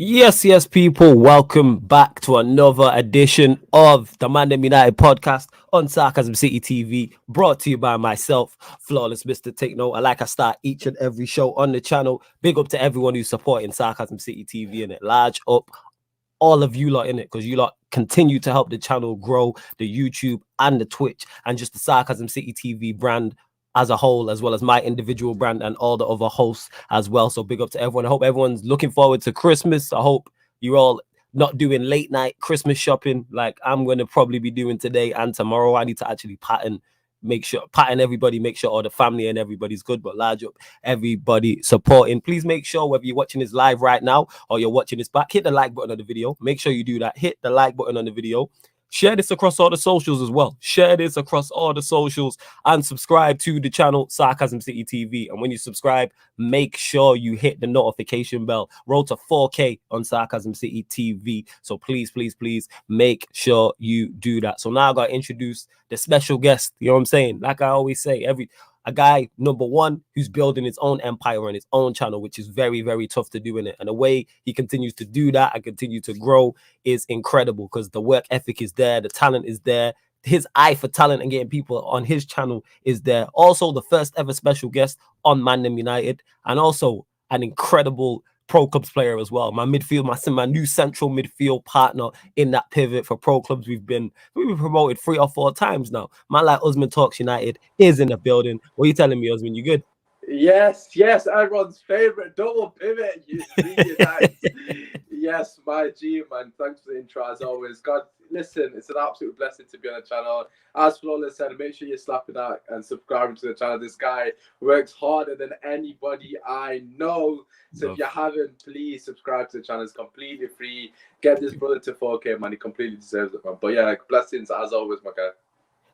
Yes, people. Welcome back to another edition of the ManDem United podcast on Sarcasm City TV, brought to you by myself, Flawless Mr. Take Note. I like I start each and every show on the channel. Big up to everyone who's supporting Sarcasm City TV and it. Large up all of you lot in it, because you lot continue to help the channel grow, the YouTube and the Twitch, and just the Sarcasm City TV brand as a whole, as well as my individual brand and all the other hosts as well. So big up to everyone. I hope everyone's looking forward to Christmas. I hope you're all not doing late night Christmas shopping like I'm going to probably be doing today and tomorrow. I need to actually pattern everybody, make sure all the family and everybody's good, but large up everybody supporting. Please make sure whether you're watching this live right now or you're watching this back, hit the like button on the video. Make sure you do that. Hit the like button on the video. Share this across all the socials as well. Share this across all the socials and subscribe to the channel Sarcasm City TV. And when you subscribe, make sure you hit the notification bell. Roll to 4K on Sarcasm City TV. So please make sure you do that. So now I got to introduce the special guest. You know what I'm saying? Like I always say, a guy, number one, who's building his own empire on his own channel, which is very tough to do in it. And the way he continues to do that and continue to grow is incredible, because the work ethic is there, the talent is there, his eye for talent and getting people on his channel is there. Also, the first ever special guest on ManDem United, and also an incredible pro clubs player as well. My new central midfield partner in that pivot for pro clubs. We've been promoted 3 or 4 times now. Man like Usman Talks United is in the building. What are you telling me, Usman? You good? Yes, everyone's favorite double pivot. Yes, my G, man. Thanks for the intro as always. God, listen, it's an absolute blessing to be on the channel. As Flawless said, make sure you're slapping that and subscribing to the channel. This guy works harder than anybody I know. So if you haven't, please subscribe to the channel. It's completely free. Get this brother to 4K, man. He completely deserves it, man. But yeah, blessings as always, my guy.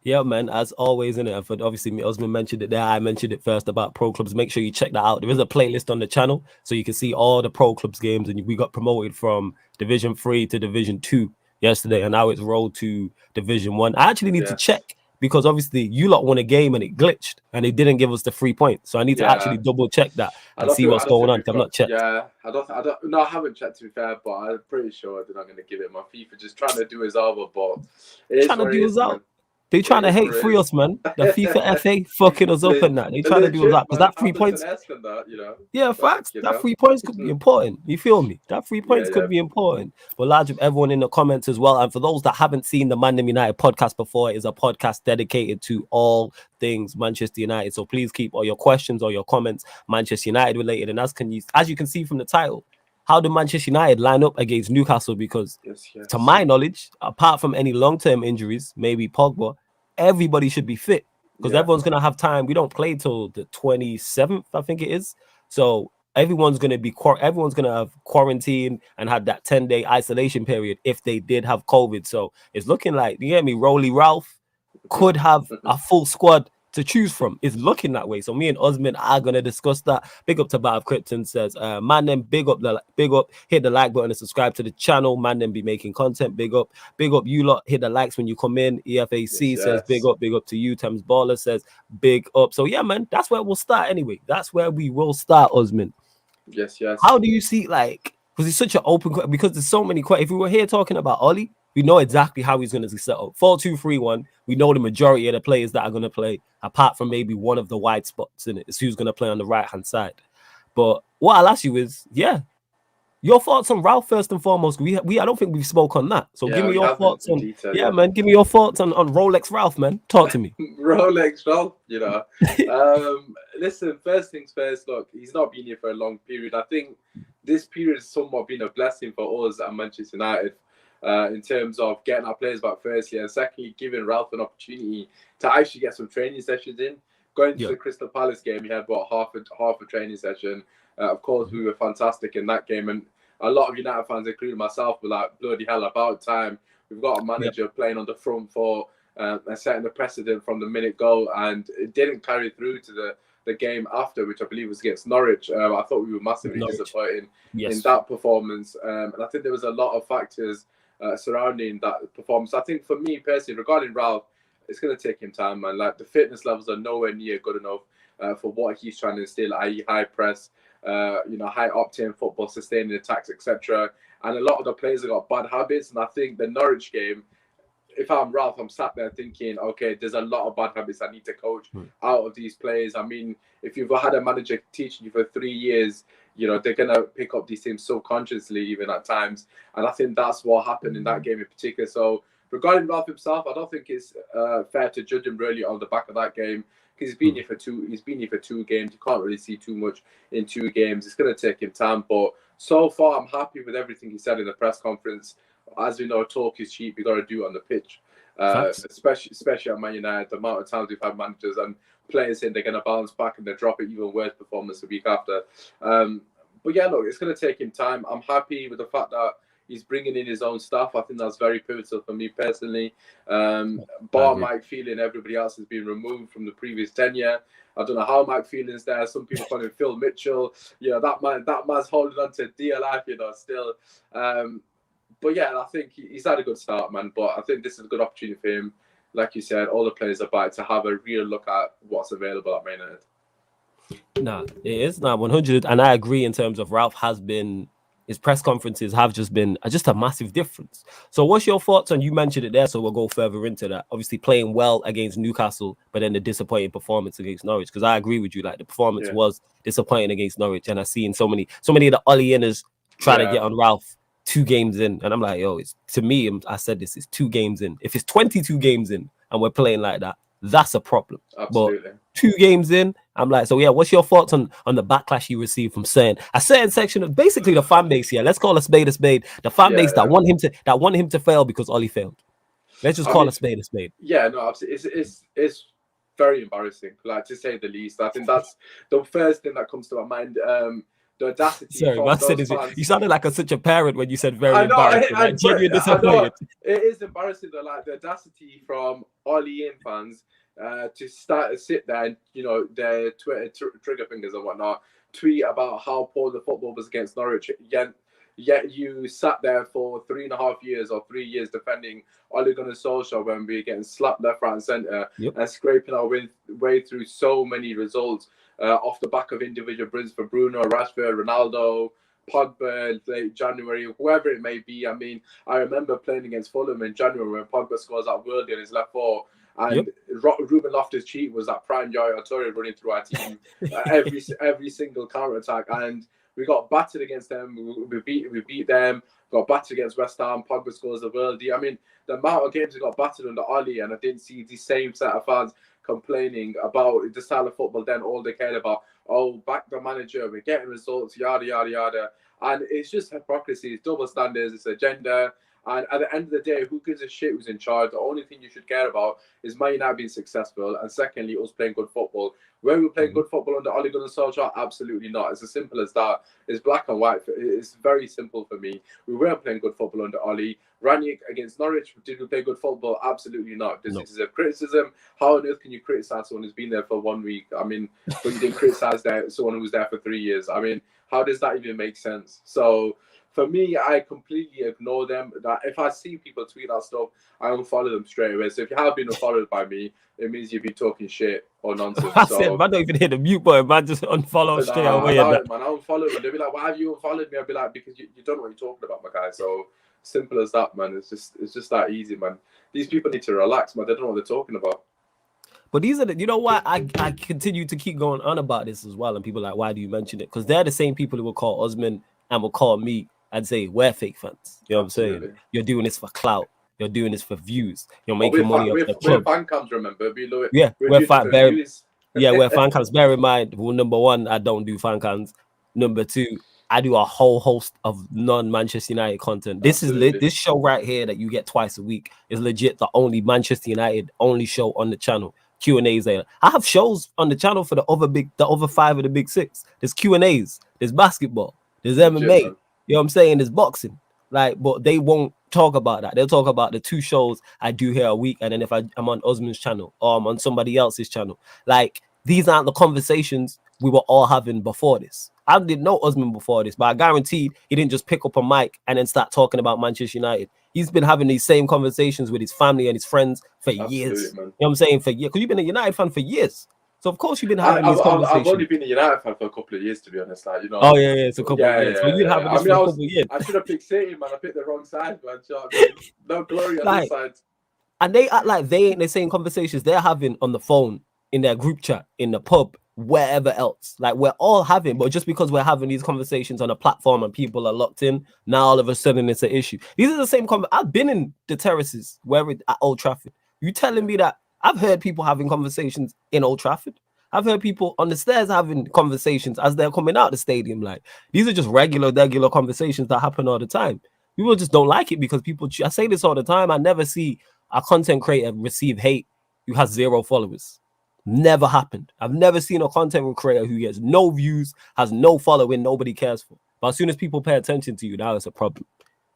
Yeah, man, as always, innit? And obviously, Osman mentioned it there. I mentioned it first about pro clubs. Make sure you check that out. There is a playlist on the channel, so you can see all the pro clubs games. And we got promoted from Division 3 to Division 2 yesterday, and now it's rolled to Division 1. I actually need to check, because obviously you lot won a game and it glitched, and they didn't give us the 3 points. So I need to actually double check that and see what's going on. I've not checked. Yeah, I haven't checked, to be fair, but I'm pretty sure they're not going to give it. My FIFA just trying to do his over, but it is trying to do his out. Man. They trying to hate free us, man. The FIFA FA fucking us up and that. They trying to do us up, because that 3 points. Yeah, facts. That 3 points could be important. You feel me? That 3 points could be important. But large of everyone in the comments as well. And for those that haven't seen the ManDem United podcast before, it is a podcast dedicated to all things Manchester United. So please keep all your questions or your comments Manchester United related. And as you can see from the title, how do Manchester United line up against Newcastle? Because to my knowledge, apart from any long-term injuries, maybe Pogba, everybody should be fit, because everyone's going to have time. We don't play till the 27th, I think it is. So everyone's going to have quarantine and have that 10-day isolation period if they did have COVID. So it's looking like, you get me, Rolly Ralph could have a full squad to choose from. It's looking that way. So me and Osman are gonna discuss that. Big up to Bat of Krypton says, ManDem, big up, hit the like button and subscribe to the channel. ManDem be making content. Big up you lot, hit the likes when you come in. EFAC says big up to you. Thames Baller says big up. So yeah, man, that's where we'll start anyway. That's where we will start, Osman. Yes. How do you see, like, because it's such an open, because there's so many questions. If we were here talking about Ollie, we know exactly how he's going to set up. 4-2-3-1. We know the majority of the players that are going to play, apart from maybe one of the wide spots in it. It's who's going to play on the right-hand side. But what I'll ask you is, your thoughts on Ralph first and foremost. I don't think we've spoke on that. So give me your thoughts on man. Give me your thoughts on Rolex Ralph, man. Talk to me. Rolex Ralph, Listen, first things first, look, he's not been here for a long period. I think this period has somewhat been a blessing for us at Manchester United. In terms of getting our players back firstly, and secondly, giving Ralph an opportunity to actually get some training sessions in. Going to the Crystal Palace game, he had about half a training session. Of course, we were fantastic in that game, and a lot of United fans, including myself, were like, bloody hell, about time. We've got a manager playing on the front four and setting the precedent from the minute goal, and it didn't carry through to the game after, which I believe was against Norwich. I thought we were massively disappointed in that performance, and I think there was a lot of factors surrounding that performance. I think for me personally, regarding Ralph, it's going to take him time, man. Like, the fitness levels are nowhere near good enough for what he's trying to instill, i.e. high press, high octane football, sustaining attacks, etc. And a lot of the players have got bad habits. And I think the Norwich game, if I'm Ralph, I'm sat there thinking, okay, there's a lot of bad habits I need to coach out of these players. I mean, if you've had a manager teaching you for 3 years, they're going to pick up these things subconsciously, even at times. And I think that's what happened in that game in particular. So regarding Ralph himself, I don't think it's fair to judge him really on the back of that game, because he's been here for two games. You can't really see too much in 2 games. It's going to take him time. But so far, I'm happy with everything he said in the press conference. As we know, talk is cheap. You got to do it on the pitch, especially at Man United. The amount of times we've had managers and players saying they're going to bounce back and they drop it even worse performance the week after. But yeah, look, it's going to take him time. I'm happy with the fact that he's bringing in his own stuff. I think that's very pivotal for me personally. Bar Mike Phelan, everybody else has been removed from the previous tenure. I don't know how Mike Phelan's there. Some people call him Phil Mitchell. That man's holding on to dear life, still. But yeah, I think he's had a good start, man. But I think this is a good opportunity for him. Like you said, all the players are back to have a real look at what's available at Man United. Nah, it is not 100, and I agree in terms of Ralph has been. His press conferences have just been a massive difference. So what's your thoughts on, you mentioned it there, so we'll go further into that. Obviously playing well against Newcastle, but then the disappointing performance against Norwich. Because I agree with you, like the performance was disappointing against Norwich. And I've seen so many of the Ollie inners try to get on Ralph 2 games in. And I'm like, to me, I said this, it's 2 games in. If it's 22 games in and we're playing like that, that's a problem. Absolutely. But 2 games in, I'm like, so yeah, what's your thoughts on the backlash you received from a certain section of basically the fan base here? Let's call a spade a spade. The fan base that want him to fail because Ollie failed. Let's just call a spade a spade. Yeah, no, absolutely. It's very embarrassing, like, to say the least. I think that's the first thing that comes to my mind. The audacity. Sorry, you sounded like such a parent when you said very embarrassing. Genuinely disappointed. It is embarrassing, though, like the audacity from Ollie in fans to sit there and, their Twitter trigger fingers and whatnot, tweet about how poor the football was against Norwich. Yet you sat there for 3.5 years or 3 years defending Ole Gunnar Solskjaer when we were getting slapped left, right, and centre and scraping our way through so many results off the back of individual wins for Bruno, Rashford, Ronaldo, Pogba, late January, whoever it may be. I mean, I remember playing against Fulham in January when Pogba scores that worldie on his left foot. And Ruben Loftus-Cheek was that prime Yaya Toure running through our team every single counter-attack. And we got battered against them. We beat them. Got battered against West Ham. Pogba scores the worldie. I mean, the amount of games we got battered under Ollie, and I didn't see the same set of fans complaining about the style of football. Then all they cared about, back the manager, we're getting results, yada, yada, yada. And it's just hypocrisy. It's double standards. It's agenda. And at the end of the day, who gives a shit who's in charge? The only thing you should care about is Man United being successful, and secondly, us playing good football. Were we playing good football under Ole Gunnar Solskjaer? Absolutely not. It's as simple as that. It's black and white. It's very simple for me. We weren't playing good football under Ole. Ranić against Norwich, did we play good football? Absolutely not. This is a criticism. How on earth can you criticize someone who's been there for 1 week? I mean, but you didn't criticize someone who was there for 3 years. I mean, how does that even make sense? So, for me, I completely ignore them. That if I see people tweet that stuff, I unfollow them straight away. So if you have been unfollowed by me, it means you've been talking shit or nonsense. I said, man, don't even hit the mute button, man. Just unfollow straight away. Man, I unfollow them. They'll be like, "Why have you unfollowed me?" I'll be like, "Because you don't know what you're talking about, my guy." So simple as that, man. It's just that easy, man. These people need to relax, man. They don't know what they're talking about. But these are you know what? I continue to keep going on about this as well, and people are like, why do you mention it? Because they're the same people who will call Osman and will call me and say, we're fake fans. You know what I'm saying? You're doing this for clout. You're doing this for views. You're making money off the club. We're fan cams, remember? We're fan cams. Bear in mind, well, number one, I don't do fan cams. Number two, I do a whole host of non-Manchester United content. This show right here that you get twice a week is legit the only Manchester United only show on the channel. Q&As there. I have shows on the channel for the other 5 of the big 6. There's Q&As, there's basketball, there's MMA. You know what I'm saying? There's boxing. But they won't talk about that. They'll talk about the 2 shows I do here a week, and then if I'm on Osman's channel or I'm on somebody else's channel. These aren't the conversations we were all having before this. I didn't know Osman before this, but I guaranteed he didn't just pick up a mic and then start talking about Manchester United. He's been having these same conversations with his family and his friends for years. Man. You know what I'm saying? For years. Because you've been a United fan for years. So of course you've been having these I've conversations. only been a United fan for a couple of years, to be honest. Like, you know. Oh yeah, it's a couple Yeah, of years. But you're having I this mean, for a couple of years. I should have picked City, man. I picked the wrong side, man. Do you know what I mean? No glory on this Like, side. and they act like they ain't the same conversations they're having on the phone, in their group chat, in the pub, wherever else. Like we're all having, but just because we're having these conversations on a platform and people are locked in, now all of a sudden it's an issue. These are the same I've been in the terraces at Old Trafford. You telling me that I've heard people having conversations in Old Trafford? I've heard people on the stairs having conversations as they're coming out the stadium. Like these are just regular conversations that happen all the time. People just don't like it because people. I say this all the time. I never see a content creator receive hate who has 0 followers. Never happened. I've never seen a content creator who gets no views, has no following, nobody cares for. But as soon as people pay attention to you, now it's a problem.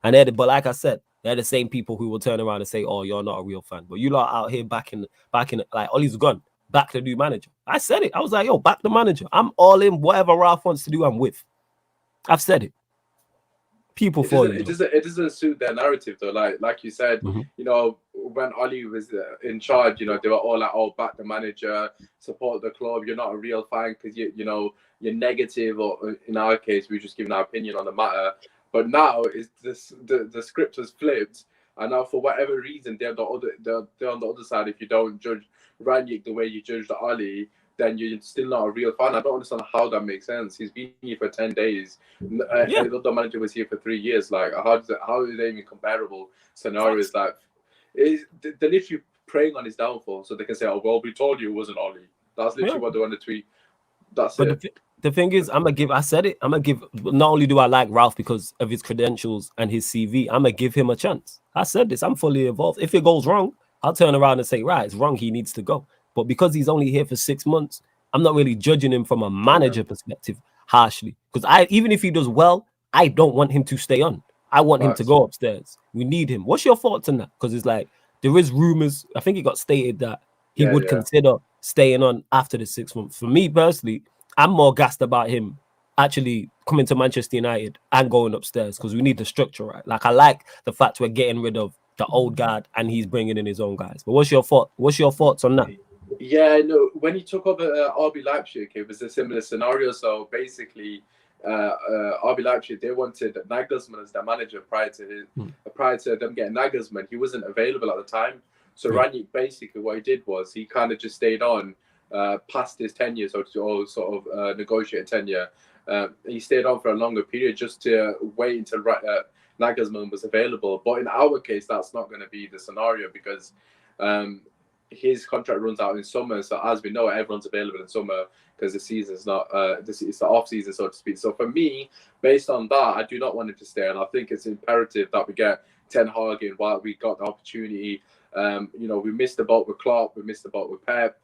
And but like I said, they're the same people who will turn around and say, "Oh, you're not a real fan." But you lot out here back in like Ollie's gone, back the new manager. I said it. I was like, "Yo, back the manager." I'm all in. Whatever Ralph wants to do, I'm with. I've said it. People for you. It doesn't suit their narrative though. Like you said, you know, when Ollie was in charge, you know, they were all like, "Oh, back the manager, support the club. You're not a real fan because you know you're negative." Or in our case, we're just giving our opinion on the matter. But now the script has flipped, and now for whatever reason they're on the other side. If you don't judge Ranić the way you judged Ollie, then you're still not a real fan. I don't understand how that makes sense. He's been here for 10 days. And the other manager was here for 3 years. Like, how are they even comparable scenarios? Like, they're literally preying on his downfall so they can say, "Oh, well, we told you it wasn't Ollie." That's literally what they want to tweet. That's it. The thing is, I said it, I'm going to give, not only do I like Ralph because of his credentials and his CV, I'm going to give him a chance. I said this, I'm fully involved. If it goes wrong, I'll turn around and say, right, it's wrong, he needs to go. But because he's only here for 6 months, I'm not really judging him from a manager perspective harshly. Because even if he does well, I don't want him to stay on. I want him to go upstairs. We need him. What's your thoughts on that? Because it's like, there is rumors, I think it got stated that he would consider staying on after the 6 months. For me personally, I'm more gassed about him actually coming to Manchester United and going upstairs because we need the structure right. Like I like the fact we're getting rid of the old guard and he's bringing in his own guys. But what's your thoughts on that? Yeah, no. When he took over RB Leipzig, it was a similar scenario. So basically, RB Leipzig, they wanted Nagelsmann as their manager prior to them getting Nagelsmann. He wasn't available at the time. So Ranić, basically what he did was he kind of just stayed on past his tenure, so to sort of negotiate a tenure. He stayed on for a longer period just to wait until Nagelsmann was available. But in our case, that's not going to be the scenario because his contract runs out in summer. So as we know, everyone's available in summer because the season's not it's the off season, so to speak. So for me, based on that, I do not want him to stay, and I think it's imperative that we get Ten Hag in while we got the opportunity. You know, we missed the boat with Klopp, we missed the boat with Pep.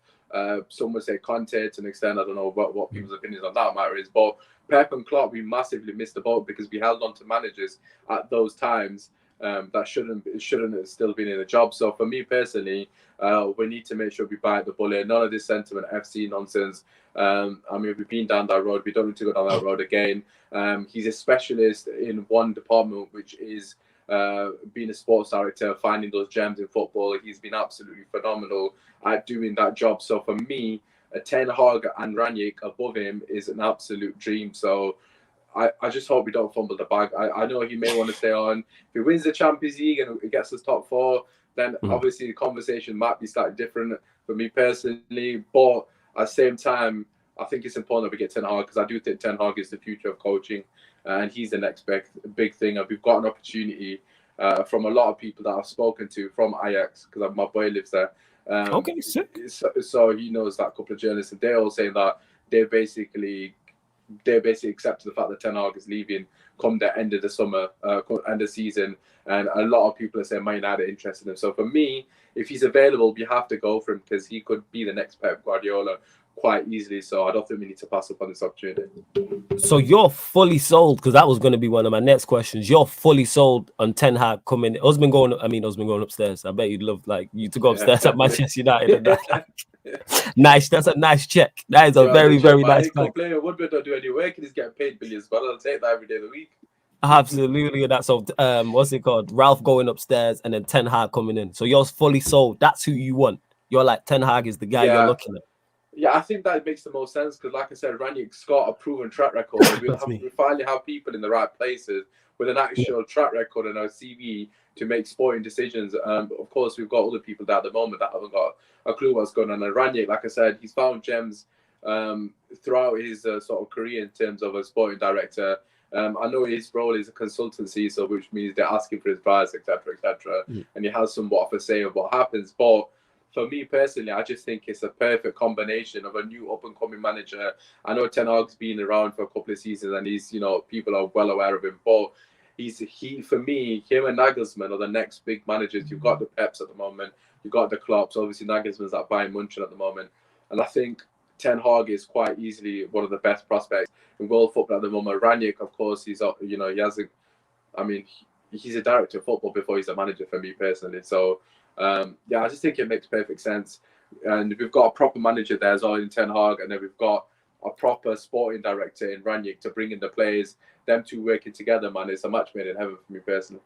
Some would say Conte to an extent. I don't know what people's opinions on that matter is, but Pep and Klopp, we massively missed the boat because we held on to managers at those times that shouldn't have still been in a job. So for me personally, we need to make sure we bite the bullet. None of this sentiment FC nonsense. I mean, we've been down that road. We don't need to go down that road again. He's a specialist in one department, which is being a sports director, finding those gems in football. He's been absolutely phenomenal at doing that job. So for me, a Ten Hag and Ranić above him is an absolute dream. So I just hope we don't fumble the bag. I know he may want to stay on. If he wins the Champions League and it gets us top 4, then obviously the conversation might be slightly different for me personally. But at the same time, I think it's important that we get Ten Hag because I do think Ten Hag is the future of coaching. And he's the next big thing. And we've got an opportunity from a lot of people that I've spoken to from Ajax because my boy lives there. Okay, sick. So he knows that couple of journalists, and they're all saying that they basically accepted the fact that Ten Hag is leaving come the end of the summer, end of season, and a lot of people are saying Man United are interested in him. So for me, if he's available, we have to go for him because he could be the next Pep Guardiola quite easily. So I don't think we need to pass up on this opportunity. So you're fully sold, because that was going to be one of my next questions. You're fully sold on Ten Hag coming. Usman going upstairs. I bet you'd love you to go upstairs at Manchester United. And that. Nice. That's a nice check. That is a very, very nice check. Woodward don't do any work. He's getting paid billions, but I'll take that every day of the week. Absolutely. And that's what's it called? Ralph going upstairs and then Ten Hag coming in. So you're fully sold. That's who you want. You're like, Ten Hag is the guy you're looking at. Yeah, I think that makes the most sense because, like I said, Ranick's got a proven track record. We finally have people in the right places with an actual track record and a CV to make sporting decisions. Of course, we've got other people there at the moment that haven't got a clue what's going on. And Ranick, like I said, he's found gems throughout his sort of career in terms of a sporting director. I know his role is a consultancy, so which means they're asking for his advice, etc., etc., and he has somewhat of a say of what happens. But for me personally, I just think it's a perfect combination of a new up-and-coming manager. I know Ten Hag's been around for a couple of seasons, and he's, people are well aware of him. But for me, him and Nagelsmann are the next big managers. You've got the Peps at the moment, you've got the Klopps. Obviously, Nagelsmann's at Bayern Munchen at the moment, and I think Ten Hag is quite easily one of the best prospects in world football at the moment. Ranić, of course, he's he's a director of football before he's a manager for me personally. So. I just think it makes perfect sense. And we've got a proper manager there as well in Ten Hag, and then we've got a proper sporting director in Ranić to bring in the players. Them two working together, man, it's a match made in heaven for me personally.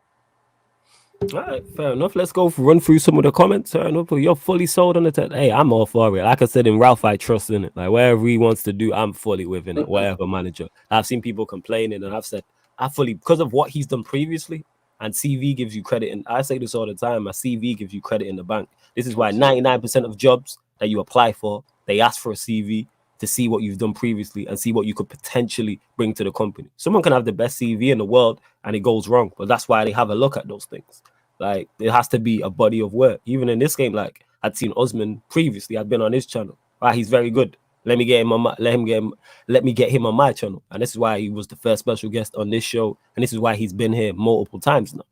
All right, fair enough. Let's go run through some of the comments. Fair enough. You're fully sold on it. Hey, I'm all for it. Like I said in Ralph, I trust in it. Like whatever he wants to do, I'm fully within it. Whatever manager. I've seen people complaining, and I've said I fully, because of what he's done previously. And CV gives you credit, and I say this all the time, my CV gives you credit in the bank. This is why 99% of jobs that you apply for, they ask for a CV to see what you've done previously and see what you could potentially bring to the company. Someone can have the best CV in the world and it goes wrong, but that's why they have a look at those things. Like, it has to be a body of work. Even in this game, like, I'd seen Osman previously, I'd been on his channel. Right, he's very good. Let me get him on my channel. And this is why he was the first special guest on this show. And this is why he's been here multiple times now.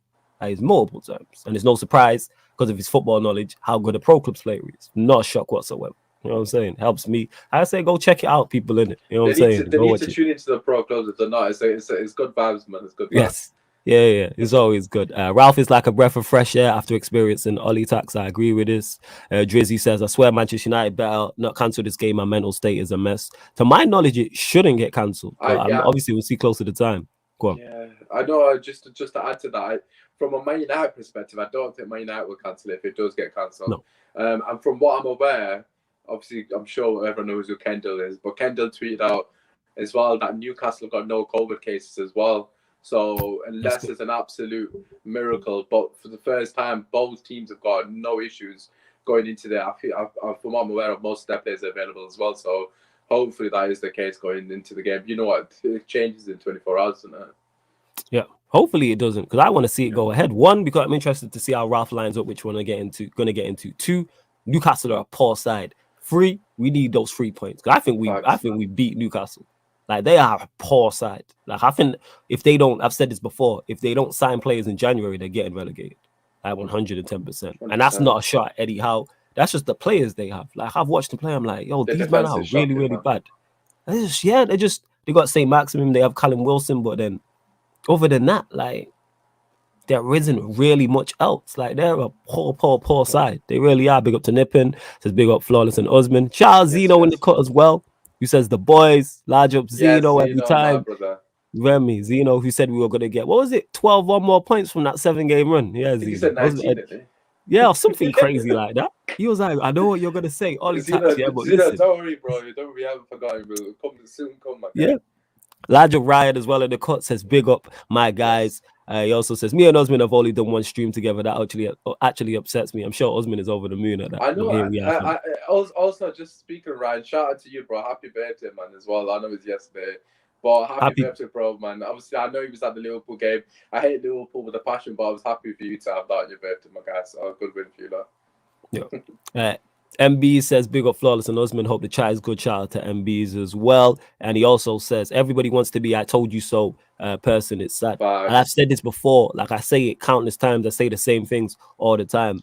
He's multiple times. And it's no surprise because of his football knowledge, how good a pro clubs player is. Not a shock whatsoever. You know what I'm saying? Helps me. I say go check it out, people, in it. You know what I'm saying? They need to tune into the pro clubs if they're not. It's good vibes, man. It's good vibes. Yes. Yeah. It's always good. Ralph is like a breath of fresh air after experiencing Ollie Tax. I agree with this. Drizzy says, I swear Manchester United better not cancel this game. My mental state is a mess. To my knowledge, it shouldn't get cancelled. Obviously, we'll see close to the time. Go on. Yeah, I know. Just to add to that, from a Man United perspective, I don't think Man United will cancel it if it does get cancelled. No. And from what I'm aware, obviously, I'm sure everyone knows who Kendall is, but Kendall tweeted out as well that Newcastle got no COVID cases as well. So unless it's an absolute miracle, but for the first time, both teams have got no issues going into there. From what I'm aware of, most of their players are available as well. So hopefully that is the case going into the game. You know what? It changes in 24 hours, doesn't it? Yeah. Hopefully it doesn't, because I want to see it go ahead. One, because I'm interested to see how Ralph lines up, which one I'm going to get into. Two, Newcastle are a poor side. Three, we need those 3 points. I think we beat Newcastle. Like, they are a poor side. Like, I think if they don't, I've said this before, if they don't sign players in January, they're getting relegated. Like 110%. And that's not a shot at Eddie Howe. That's just the players they have. Like, I've watched them play. I'm like, yo, these men are really, really bad. They got St. Maximum, they have Callum Wilson, but then other than that, like, there isn't really much else. Like, they're a poor side. They really are. Big up to Nippon. Says big up Flawless and Osman. Charles Zeno in the cut as well. Who says the boys, large up Zeno every time. Remy, Zeno, who said we were going to get, what was it, 12 or more points from that 7-game run? Yeah, Zeno. He said 19, yeah, or something crazy like that. He was like, I know what you're going to say. Ollie Tax, yeah, but Zeno, don't worry, bro. We haven't forgotten. We'll soon come back. Yeah. Large up Riot as well in the cut says, big up, my guys. He also says, me and Osman have only done one stream together. That actually upsets me. I'm sure Osman is over the moon at that. I know. Also, just speaking of Ryan, shout out to you, bro. Happy birthday, man, as well. I know it was yesterday. But happy birthday, bro, man. Obviously, I know he was at the Liverpool game. I hate Liverpool with a passion, but I was happy for you to have that on your birthday, my guys. So good win for you, though. Yeah. MB says, big up Flawless and Osman. Hope the chat is good. Shout out to MBs as well. And he also says, everybody wants to be I told you so person. It's sad. Bye. And I've said this before. Like, I say it countless times. I say the same things all the time.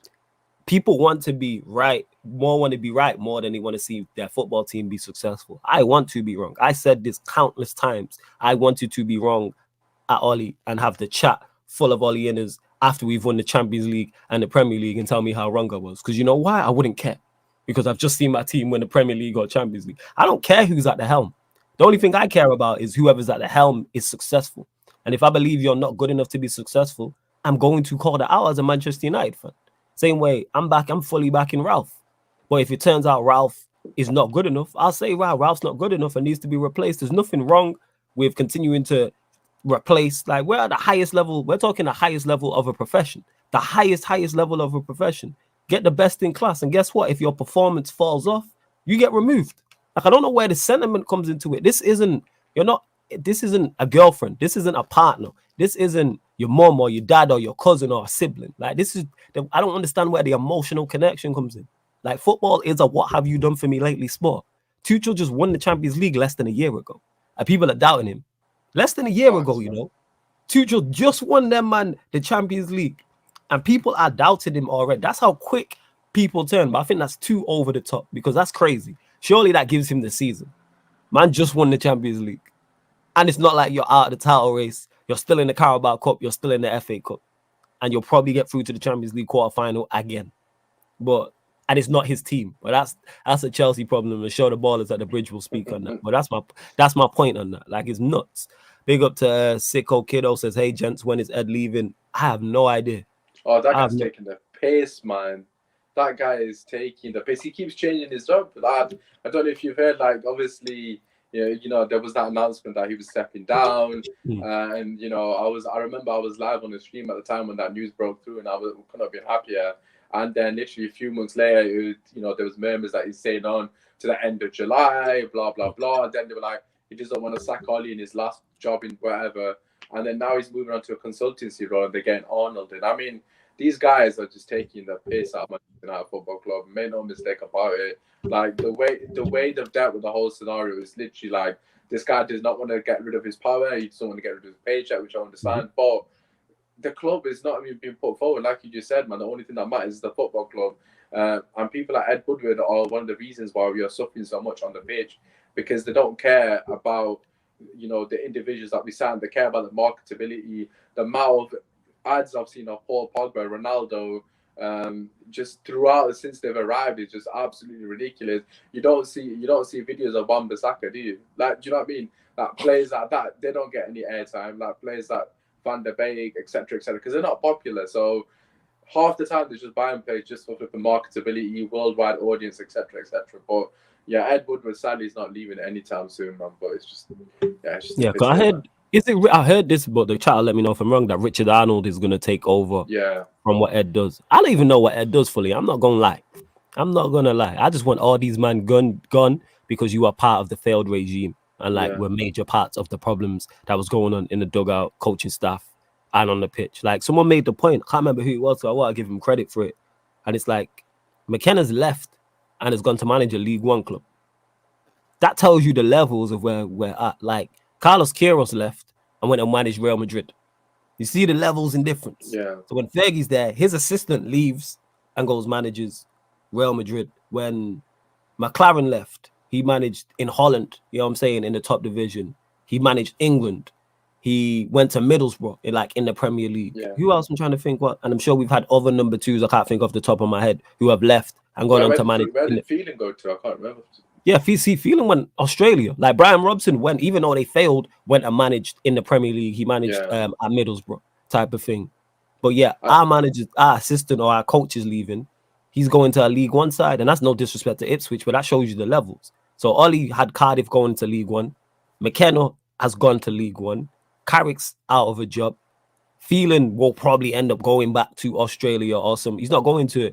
People want to be right. Want to be right more than they want to see their football team be successful. I want to be wrong. I said this countless times. I wanted to be wrong at Ollie and have the chat full of Ollie inners after we've won the Champions League and the Premier League and tell me how wrong I was. Because you know why? I wouldn't care. Because I've just seen my team win the Premier League or Champions League. I don't care who's at the helm. The only thing I care about is whoever's at the helm is successful. And if I believe you're not good enough to be successful, I'm going to call that out as a Manchester United fan. Same way, I'm fully backing Ralph. But if it turns out Ralph is not good enough, I'll say, wow, Ralph's not good enough and needs to be replaced. There's nothing wrong with continuing to replace. Like, we're at the highest level. We're talking the highest level of a profession, the highest level of a profession. Get the best in class. And guess what? If your performance falls off, you get removed. Like, I don't know where the sentiment comes into it. This isn't a girlfriend. This isn't a partner. This isn't your mom or your dad or your cousin or a sibling. Like, I don't understand where the emotional connection comes in. Like, football is a what have you done for me lately sport. Tuchel just won the Champions League less than a year ago. And people are doubting him. Less than a year ago, you know. Tuchel just won them, man, the Champions League. And people are doubting him already. That's how quick people turn. But I think that's too over the top because that's crazy. Surely that gives him the season. Man just won the Champions League. And it's not like you're out of the title race. You're still in the Carabao Cup. You're still in the FA Cup. And you'll probably get through to the Champions League quarterfinal again. And it's not his team. But that's a Chelsea problem. And show the ballers at the bridge will speak on that. But that's my point on that. Like, it's nuts. Big up to Sicko Kiddo says, hey, gents, when is Ed leaving? I have no idea. Oh, that guy's taking the piss, man. That guy is taking the piss. He keeps changing his job. I don't know if you've heard, like, obviously, you know, there was that announcement that he was stepping down. And, you know, I remember I was live on the stream at the time when that news broke through and I couldn't have been happier. And then literally a few months later, you know, there was murmurs that he's staying on to the end of July, blah, blah, blah. And then they were like, he doesn't want to sack Ollie in his last job in whatever. And then now he's moving on to a consultancy role and they're getting Arnold. And I mean, these guys are just taking the piss out of Manchester United Football Club. Make no mistake about it. Like, the way they've dealt with the whole scenario is literally like, this guy does not want to get rid of his power. He doesn't want to get rid of his paycheck, which I understand. But the club is not even being put forward. Like you just said, man, the only thing that matters is the football club. And people like Ed Woodward are one of the reasons why we are suffering so much on the pitch, because they don't care about, you know, the individuals that we sign. They care about the marketability, the amount of ads I've seen of Paul Pogba, Ronaldo, just throughout since they've arrived is just absolutely ridiculous. You don't see videos of Wan-Bissaka, do you? Like, do you know what I mean? Like, players like that, they don't get any airtime. Like, players like Van der Beek, etc., because they're not popular. So half the time they're just buying players just for the marketability, worldwide audience, etc., etc. But yeah, Ed Woodward sadly is not leaving anytime soon, man. But it's just I heard this, but the chat let me know if I'm wrong, that Richard Arnold is going to take over from what Ed does. I don't even know what Ed does fully. I'm not going to lie. I just want all these men gone because you are part of the failed regime and were major parts of the problems that was going on in the dugout, coaching staff, and on the pitch. Like, someone made the point. I can't remember who it was, so I want to give him credit for it. And it's like, McKenna's left and has gone to manage a League One club. That tells you the levels of where we're at. Like, Carlos Queiroz left and went and managed Real Madrid. You see the levels in difference. Yeah. So when Fergie's there, his assistant leaves and goes manages Real Madrid. When McLaren left, he managed in Holland, you know what I'm saying, in the top division. He managed England. He went to Middlesbrough in the Premier League. Yeah. Who else? I'm trying to think what. And I'm sure we've had other number twos, I can't think off the top of my head, who have left and gone on to manage. Where did Phelan go to? I can't remember. Yeah, Phelan went Australia. Like, Brian Robson went, even though they failed, went and managed in the Premier League. He managed at Middlesbrough type of thing. But yeah, our assistant or our coach is leaving. He's going to a League One side, and that's no disrespect to Ipswich, but that shows you the levels. So Ollie had Cardiff going to League One. McKenna has gone to League One. Carrick's out of a job. Phelan will probably end up going back to Australia or some. He's not going to,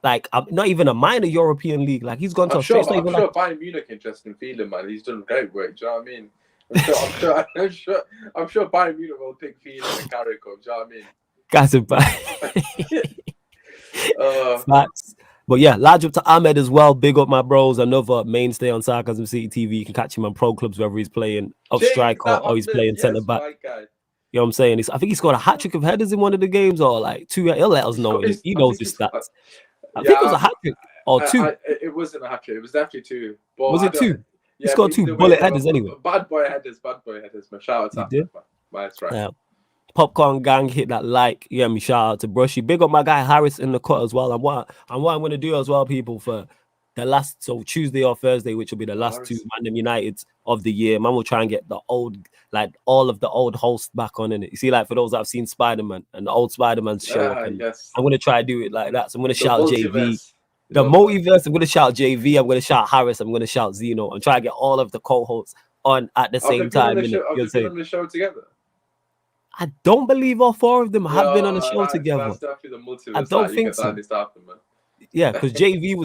like, not even a minor European league. Like, he's gone to Australia. I'm sure Bayern Munich interested in Phelan, man. He's done great work. Do you know what I mean? I'm sure Bayern Munich will pick Phelan and Carrick up. Do you know what I mean? Guys are back. Facts. But yeah, large up to Ahmed as well. Big up my bros. Another mainstay on Sarcasm City TV. You can catch him on pro clubs, whether he's playing off striker or he's playing centre back. You know what I'm saying? I think he scored a hat trick of headers in one of the games, or like two. He'll let us know. He knows his stats. I think it was a hat trick or two. It wasn't a hat trick. It was definitely two. But was it two? He scored two bullet headers anyway. Bad boy headers. My shout out to that's right. Yeah. Popcorn gang, hit that like. Yeah, me shout out to Brushy. Big up my guy Harris in the cut as well. And what I'm going to do as well, people, for the last, so Tuesday or Thursday, which will be the last two ManDem Uniteds of the year. Man will try and get the old, like all of the old hosts back on in it. You see, like for those that have seen Spider-Man and the old Spider-Man show, I'm going to try to do it like that. So I'm going to shout JV. The Love that. multiverse, I'm going to shout JV, I'm going to shout Harris, I'm going to shout Zeno. I'm trying to get all of the co-hosts on at the Have they same been on time. the show? Have You're they been saying? on the show together? I don't believe all four of them have been on a show That's together. definitely the multiverse. I don't you think get so. that happen, man. Yeah, because JV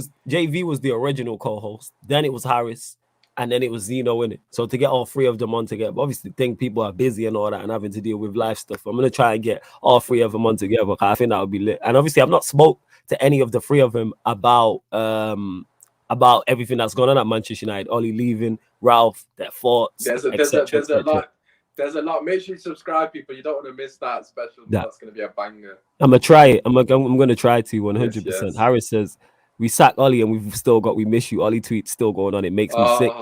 was the original co-host. Then it was Harris, and then it was Zeno in it. So to get all three of them on together, obviously, think people are busy and all that, and having to deal with life stuff. I'm gonna try and get all three of them on together. Cause I think that would be lit. And obviously, I've not spoke to any of the three of them about everything that's going on at Manchester United. Ollie leaving, Ralph, their thoughts, There's a lot. Make sure you subscribe, people. You don't want to miss that special. That's going to be a banger. I'm gonna try it. I'm gonna try to 100%. Yes. Harris says we sack Ollie and we miss you. Ollie tweets still going on. It makes me sick.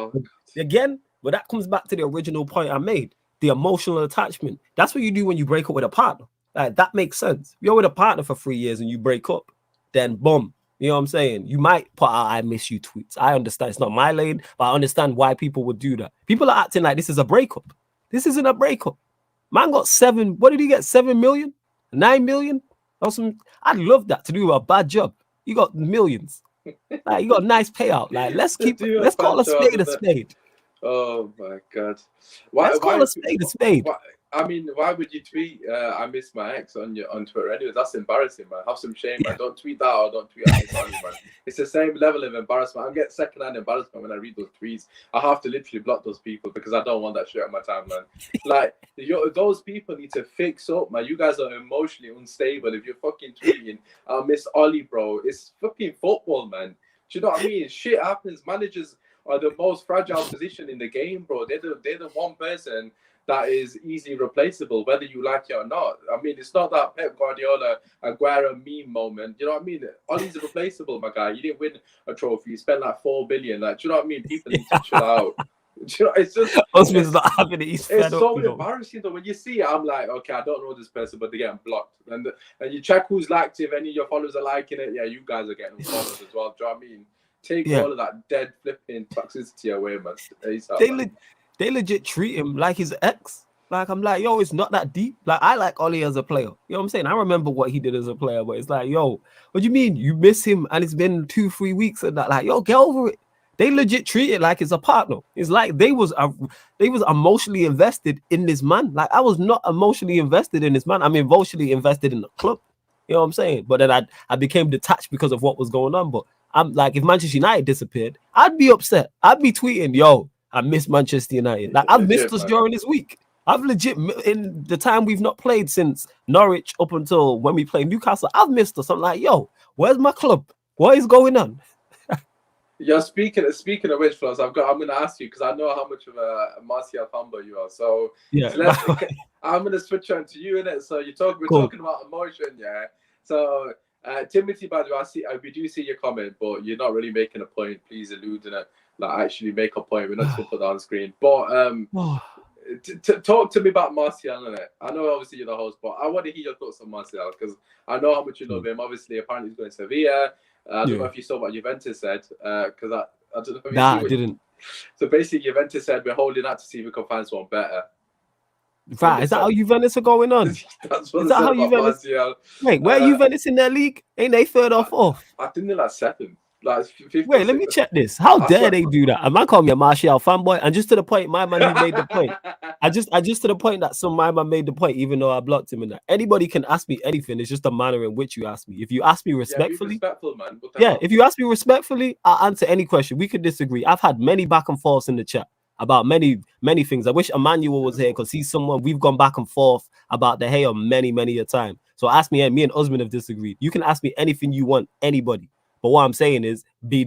Again, but that comes back to the original point I made. The emotional attachment. That's what you do when you break up with a partner. Like, that makes sense. You're with a partner for 3 years and you break up, then boom. You know what I'm saying? You might put out I miss you tweets. I understand it's not my lane, but I understand why people would do that. People are acting like this is a breakup. This isn't a breakup. Man got 7. What did he get? 7 million? 9 million? Awesome. I'd love that to do a bad job. You got millions. Like, you got a nice payout. Like, let's call a spade a spade. Oh my God. Let's call a spade a spade. I mean, why would you tweet I miss my ex on Twitter anyway? That's embarrassing, man. Have some shame, man. Don't tweet that or don't tweet I miss Ollie, man. It's the same level of embarrassment. I get secondhand embarrassment when I read those tweets. I have to literally block those people because I don't want that shit on my timeline. Like, those people need to fix up, man. You guys are emotionally unstable. If you're fucking tweeting I miss Ollie, bro, it's fucking football, man. Do you know what I mean? Shit happens. Managers are the most fragile position in the game, bro. They're the one person that is easily replaceable, whether you like it or not. I mean, it's not that Pep Guardiola, Aguero meme moment. You know what I mean? Ollie's replaceable, my guy. You didn't win a trophy. You spent like 4 billion. Like, do you know what I mean? People need to chill out. Do you know, it's just Osman's not having it. He's fed it's up, so embarrassing though. When you see it, I'm like, okay, I don't know this person, but they're getting blocked. And you check who's liked it. If any of your followers are liking it, yeah, you guys are getting followers as well. Do you know what I mean? Take all of that dead flipping toxicity away, man. They legit treat him like his ex. Like, I'm like, yo, it's not that deep. Like, I like Ollie as a player. You know what I'm saying? I remember what he did as a player, but it's like, yo, what do you mean? You miss him and it's been 2-3 weeks and that. Like, yo, get over it. They legit treat it like it's a partner. It's like they was emotionally invested in this man. Like, I was not emotionally invested in this man. I'm emotionally invested in the club. You know what I'm saying? But then I became detached because of what was going on. But I'm like, if Manchester United disappeared, I'd be upset. I'd be tweeting, yo, I miss Manchester United. Like, I've missed us during this week. I've legit, in the time we've not played since Norwich up until when we play Newcastle, I've missed us. I'm like, yo, where's my club? What is going on? Yeah, speaking of which, Floss, I'm going to ask you because I know how much of a Martial fanboy you are. So, yeah, I'm going to switch on to you in it. So we're talking about emotion, yeah. So Timothy, by the way, we do see your comment, but you're not really making a point. Please allude in it. Like, actually make a point. We're not just going to put that on screen. But talk to me about Martial in it. I know obviously you're the host, but I want to hear your thoughts on Martial because I know how much you love him. Obviously, apparently he's going to Sevilla. I don't know if you saw what Juventus said because I don't know if I didn't. So basically, Juventus said we're holding out to see if we can find someone better. Right, is that how Juventus are going on? That's what is that how Juventus? Wait, where are Juventus in their league? Ain't they third or fourth? I think they're like 7th. Like 50, wait, let me check this. How dare they do that? A man called me a Martial fanboy, and just to the point, my man who made the point. I just to the point that my man made the point, even though I blocked him in that. Anybody can ask me anything. It's just the manner in which you ask me. If you ask me respectfully, respectful, man. If you ask me respectfully, I'll answer any question. We could disagree. I've had many back and forths in the chat about many things. I wish Emmanuel was here because he's someone we've gone back and forth about the hair many a time. So ask me, and me and Usman have disagreed. You can ask me anything you want, anybody. But what I'm saying is be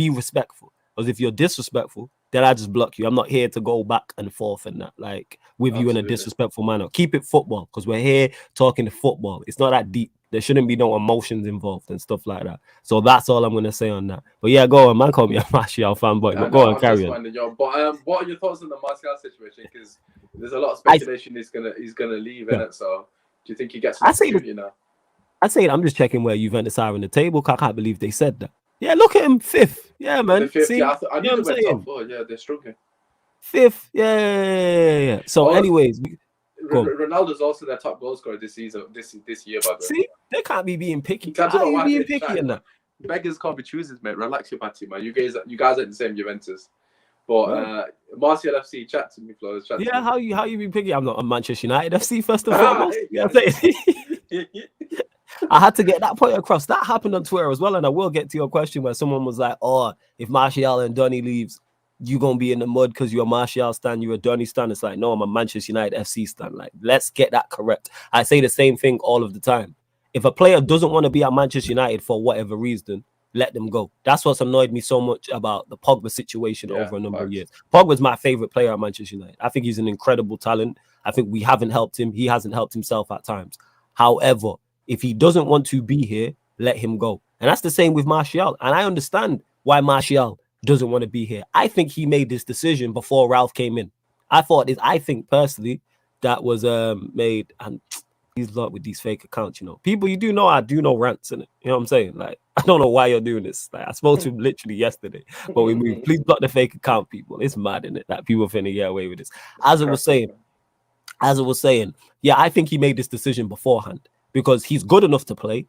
respectful. Because if you're disrespectful, then I just block you. I'm not here to go back and forth and that, like, with you in a disrespectful manner. Keep it football, because we're here talking football. It's not that deep. There shouldn't be no emotions involved and stuff like that. So that's all I'm going to say on that. But yeah, go on, man. Call me a Martial fanboy. But go on, carry on. But what are your thoughts on the Martial situation? Because there's a lot of speculation he's gonna leave in it. So do you think he gets an opportunity now? I say I'm just checking where Juventus are in the table. I can't believe they said that. Yeah, look at him, 5th. Yeah, man. See, I knew they went top 4. Yeah, they're struggling. 5th. Yeah. So, anyways, Ronaldo's also their top goal scorer this season, this year. By the way, see, they can't be being picky. I don't know why being picky in that. beggars can't be choosers, mate. Relax your batty, man. You guys ain't the same Juventus. But Martial FC, chat to me, Flo. Chat Yeah, to me. how you been picking? I'm not a Manchester United FC first and foremost. You know what I'm saying? I had to get that point across. That happened on Twitter as well, and I will get to your question where someone was like, "Oh, if Martial and Donny leaves, you gonna be in the mud because you're a Martial stan, you're a Donny stan." It's like, no, I'm a Manchester United FC stan. Like, let's get that correct. I say the same thing all of the time. If a player doesn't want to be at Manchester United for whatever reason, let them go. That's what's annoyed me so much about the Pogba situation over a number of years. Pogba's my favorite player at Manchester United. I think he's an incredible talent. I think we haven't helped him. He hasn't helped himself at times. However, if he doesn't want to be here, let him go. And that's the same with Martial. And I understand why Martial doesn't want to be here. I think he made this decision before Ralph came in. I think personally that was made, and he's lot with these fake accounts, you know. People, you do know I do know rants in it. You know what I'm saying? Like, I don't know why you're doing this. Like, I spoke to him literally yesterday, but we moved. Please block the fake account, people. It's mad, isn't it? That people finna get away with this. As I was saying, yeah, I think he made this decision beforehand because he's good enough to play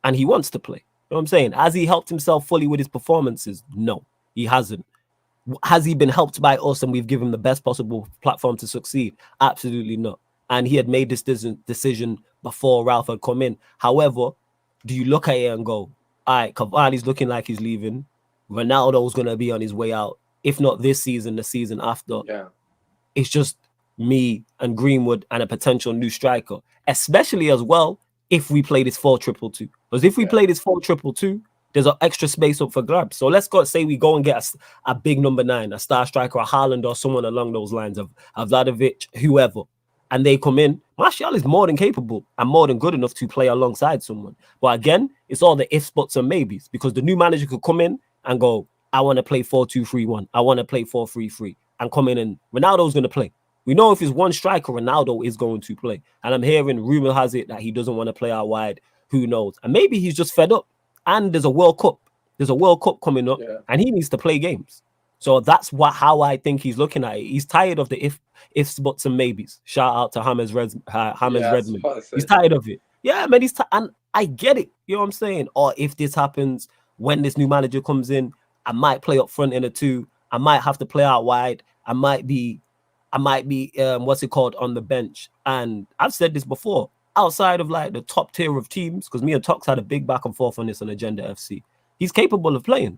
and he wants to play. You know what I'm saying? Has he helped himself fully with his performances? No, he hasn't. Has he been helped by us and we've given him the best possible platform to succeed? Absolutely not. And he had made this decision before Ralph had come in. However, do you look at it and go, all right, Cavani's looking like he's leaving. Ronaldo's going to be on his way out. If not this season, the season after. Yeah. It's just me and Greenwood and a potential new striker, especially as well if we play this 4-2-2. Because if we play this 4-2-2, there's an extra space up for grabs. So let's say we go and get a big number 9, a star striker, a Haaland or someone along those lines of Vlahovic, whoever, and they come in. Martial is more than capable and more than good enough to play alongside someone. But again, it's all the ifs, buts, and maybes because the new manager could come in and go, I want to play 4-2-3-1. I want to play 4-3-3 and come in and Ronaldo's going to play. We know if it's one striker, Ronaldo is going to play. And I'm hearing rumor has it that he doesn't want to play out wide. Who knows? And maybe he's just fed up. And there's a World Cup. There's a World Cup coming up and he needs to play games. So that's how I think he's looking at it. He's tired of the ifs, buts, and maybes. Shout out to James Redmond. He's tired of it. Yeah, man, and I get it. You know what I'm saying? Or if this happens, when this new manager comes in, I might play up front in a 2. I might have to play out wide. I might be on the bench. And I've said this before, outside of like the top tier of teams, because me and Tox had a big back and forth on this on Agenda FC. He's capable of playing.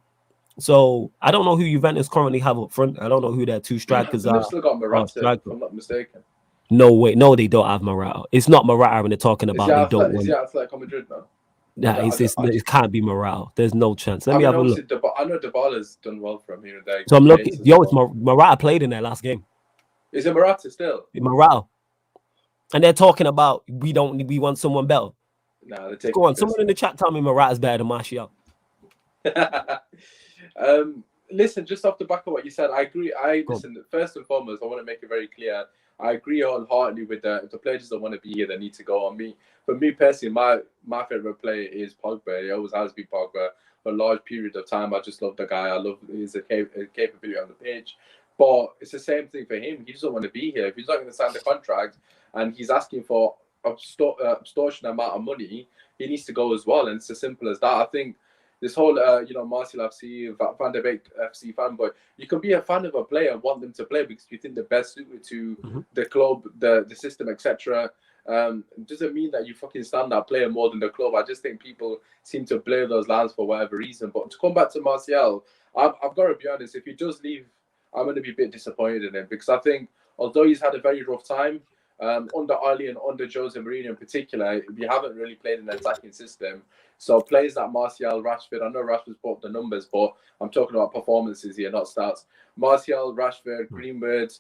So I don't know who Juventus currently have up front. I don't know who their 2 strikers are. They've still got Morata, if I'm not mistaken. No way. No, they don't have Morata. It's not Morata when they're talking about they don't want. Is he Atletico Madrid now? Yeah, it can't be Morata. There's no chance. Let me have a look. I know Dybala's done well for him here and there. So I'm looking. It's Morata played in their last game. Is it Morata still? Morata. And they're talking about we want someone better. No, go on. Someone in the chat tell me Morata's better than Martial. Listen, just off the back of what you said, I agree. Listen, first and foremost, I want to make it very clear. I agree wholeheartedly with that. If the players don't want to be here, they need to go. For me personally, my favorite player is Pogba. He always has been Pogba for a large period of time. I just love the guy. I love his capability on the pitch. But it's the same thing for him. He doesn't want to be here. If he's not going to sign the contract and he's asking for extortionate amount of money, he needs to go as well. And it's as simple as that. I think this whole, Martial FC, Van de Beek FC fanboy, you can be a fan of a player and want them to play because you think they're best suited to the club, the system, etc. Doesn't mean that you fucking stand that player more than the club. I just think people seem to blur those lines for whatever reason. But to come back to Martial, I've got to be honest, if he does leave, I'm going to be a bit disappointed in him because I think although he's had a very rough time, under Ali and under Jose Mourinho in particular, we haven't really played an attacking system. So players like Martial, Rashford, I know Rashford's put up the numbers, but I'm talking about performances here, not stats. Martial, Rashford, Greenwood,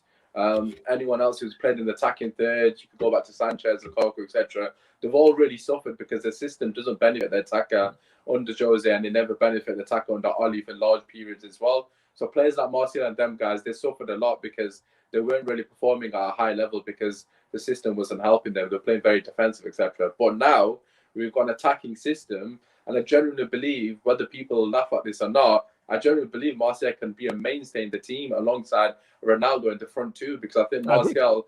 anyone else who's played in the attacking third, you could go back to Sanchez, Lukaku, etc. They've all really suffered because the system doesn't benefit the attacker under Jose, and they never benefit the attacker under Ali for large periods as well. So players like Martial and them guys, they suffered a lot because they weren't really performing at a high level because the system wasn't helping them. They're playing very defensive, etc. But now we've got an attacking system, and I genuinely believe, whether people laugh at this or not, I genuinely believe Martial can be a mainstay in the team alongside Ronaldo in the front too, because I think Martial,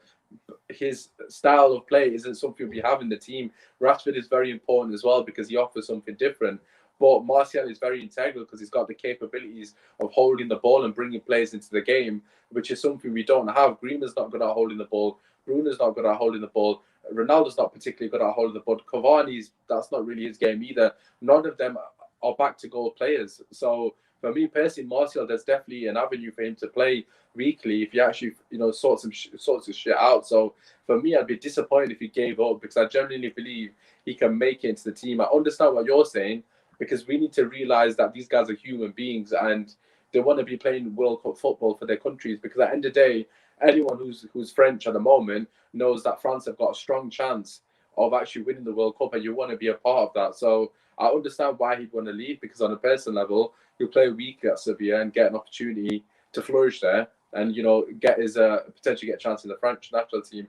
his style of play isn't something we have in the team. Rashford is very important as well because he offers something different. But Martial is very integral because he's got the capabilities of holding the ball and bringing players into the game, which is something we don't have. Griezmann's not good at holding the ball. Bruno's not good at holding the ball. Ronaldo's not particularly good at holding the ball. Cavani's, that's not really his game either. None of them are back to goal players. So for me personally, Martial, there's definitely an avenue for him to play weekly if he actually, sorts his shit out. So for me, I'd be disappointed if he gave up because I genuinely believe he can make it into the team. I understand what you're saying because we need to realize that these guys are human beings and they want to be playing World Cup football for their countries. Because at the end of the day, anyone who's French at the moment knows that France have got a strong chance of actually winning the World Cup, and you want to be a part of that. So I understand why he'd want to leave because on a personal level, he'll play a week at Sevilla and get an opportunity to flourish there, and get his potentially get a chance in the French national team.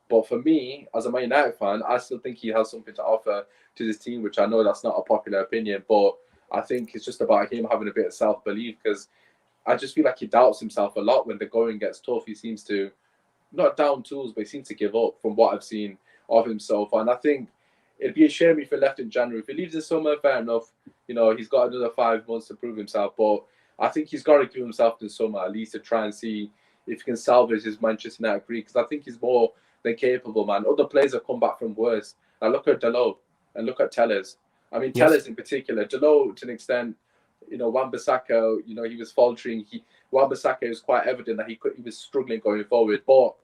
But for me, as a Man United fan, I still think he has something to offer to this team, which I know that's not a popular opinion, but I think it's just about him having a bit of self-belief because I just feel like he doubts himself a lot when the going gets tough. He seems to not down tools, but he seems to give up from what I've seen of him so far. And I think it'd be a shame if he left in January. If he leaves in summer, fair enough. He's got another 5 months to prove himself. But I think he's got to give himself in summer at least to try and see if he can salvage his Manchester United career. Because I think he's more than capable, man. Other players have come back from worse. Now look at Dalot and look at Telles. I mean, Yes. Telles in particular. Dalot to an extent. Wan-Bissaka, he was faltering. Wan-Bissaka was quite evident that he was struggling going forward. But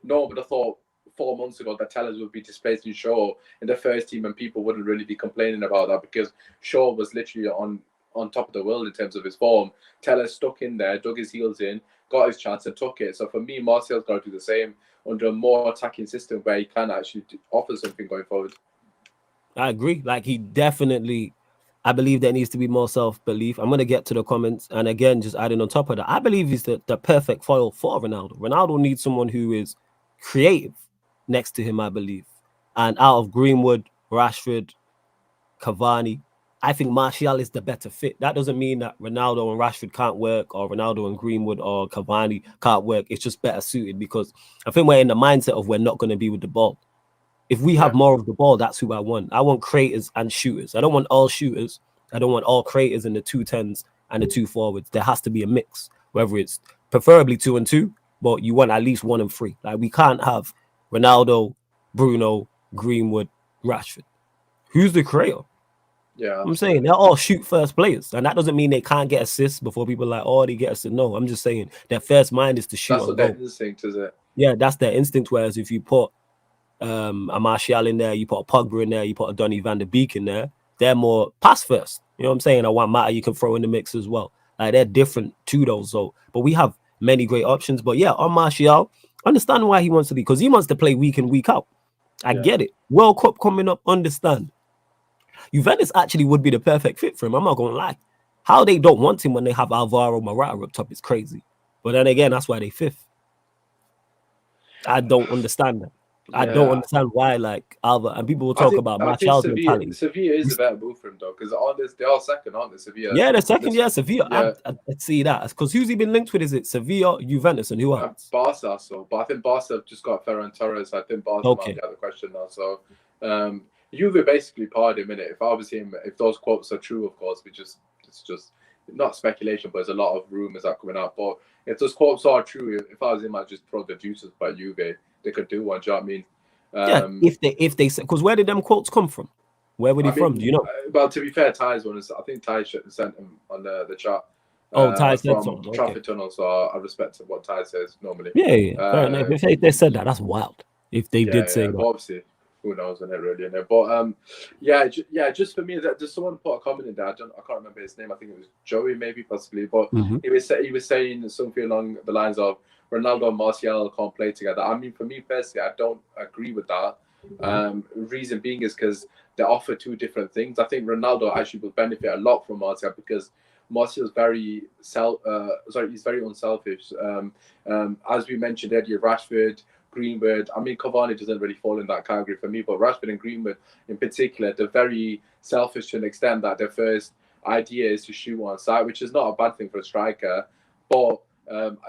no one would have thought 4 months ago that Telles would be displacing Shaw in the first team, and people wouldn't really be complaining about that because Shaw was literally on top of the world in terms of his form. Telles stuck in there, dug his heels in, got his chance and took it. So for me, Martial's got to do the same under a more attacking system where he can actually offer something going forward. I agree. Like he definitely, I believe there needs to be more self-belief. I'm going to get to the comments. And again, just adding on top of that, I believe he's the perfect foil for Ronaldo. Ronaldo needs someone who is creative next to him, I believe. And out of Greenwood, Rashford, Cavani, I think Martial is the better fit. That doesn't mean that Ronaldo and Rashford can't work or Ronaldo and Greenwood or Cavani can't work. It's just better suited because I think we're in the mindset of we're not going to be with the ball. If we have more of the ball, that's who I want. I want creators and shooters. I don't want all shooters. I don't want all creators in the 2 10s and the 2 forwards. There has to be a mix, whether it's preferably 2 and 2, but you want at least 1 and 3. Like we can't have Ronaldo, Bruno, Greenwood, Rashford. Who's the creator? Yeah, I'm saying they're all shoot first players, and that doesn't mean they can't get assists before people are like, oh, they get assists. No, I'm just saying their first mind is to shoot. That's what their instinct is. It. Yeah, that's their instinct. Whereas if you put a Martial in there, you put a Pogba in there, you put a Donny van der Beek in there, they're more pass first. You know what I'm saying? I want Mata you can throw in the mix as well. Like they're different to those. So, but we have many great options. But yeah, on Martial, understand why he wants to be because he wants to play week in, week out. I get it. World Cup coming up, understand. Juventus actually would be the perfect fit for him. I'm not gonna lie. How they don't want him when they have Alvaro Morata up top is crazy. But then again, that's why they 5th. I don't understand that. I don't understand why, like Alva and people will talk about Martial's mentality. Sevilla is a better move for him though, because they are second, aren't they? Sevilla. Yeah, they're second. Yeah, Sevilla. Yeah. I see that because who's he been linked with? Is it Sevilla, Juventus, and who else? Barca. So, but I think Barca have just got Ferran Torres. I think Barca might be out of the question now. So, Juve basically parred him in it. If I was him, if those quotes are true, of course, it's just not speculation, but there's a lot of rumors that are coming out. But if those quotes are true, if I was him, I'd just throw the juices by Juve. They could do one. Do you know what I mean? If they because where did them quotes come from? Where were they from? Do you know? Well, to be fair, Ty's one is. I think Ty sent him on the chat. Ty said from something. Traffic Tunnel, so I respect what Ty says normally. Yeah. Fair enough. If they said that, that's wild. If they did say that, obviously, who knows in it really? But just for me, there's someone put a comment in there. I can't remember his name. I think it was Joey, maybe possibly. But he was saying something along the lines of Ronaldo and Martial can't play together. I mean, for me personally, I don't agree with that. Reason being is because they offer 2 different things. I think Ronaldo actually will benefit a lot from Martial because Martial is he's very unselfish. As we mentioned earlier, Rashford, Greenwood. I mean, Cavani doesn't really fall in that category for me, but Rashford and Greenwood in particular, they're very selfish to an extent that their first idea is to shoot on side, which is not a bad thing for a striker. But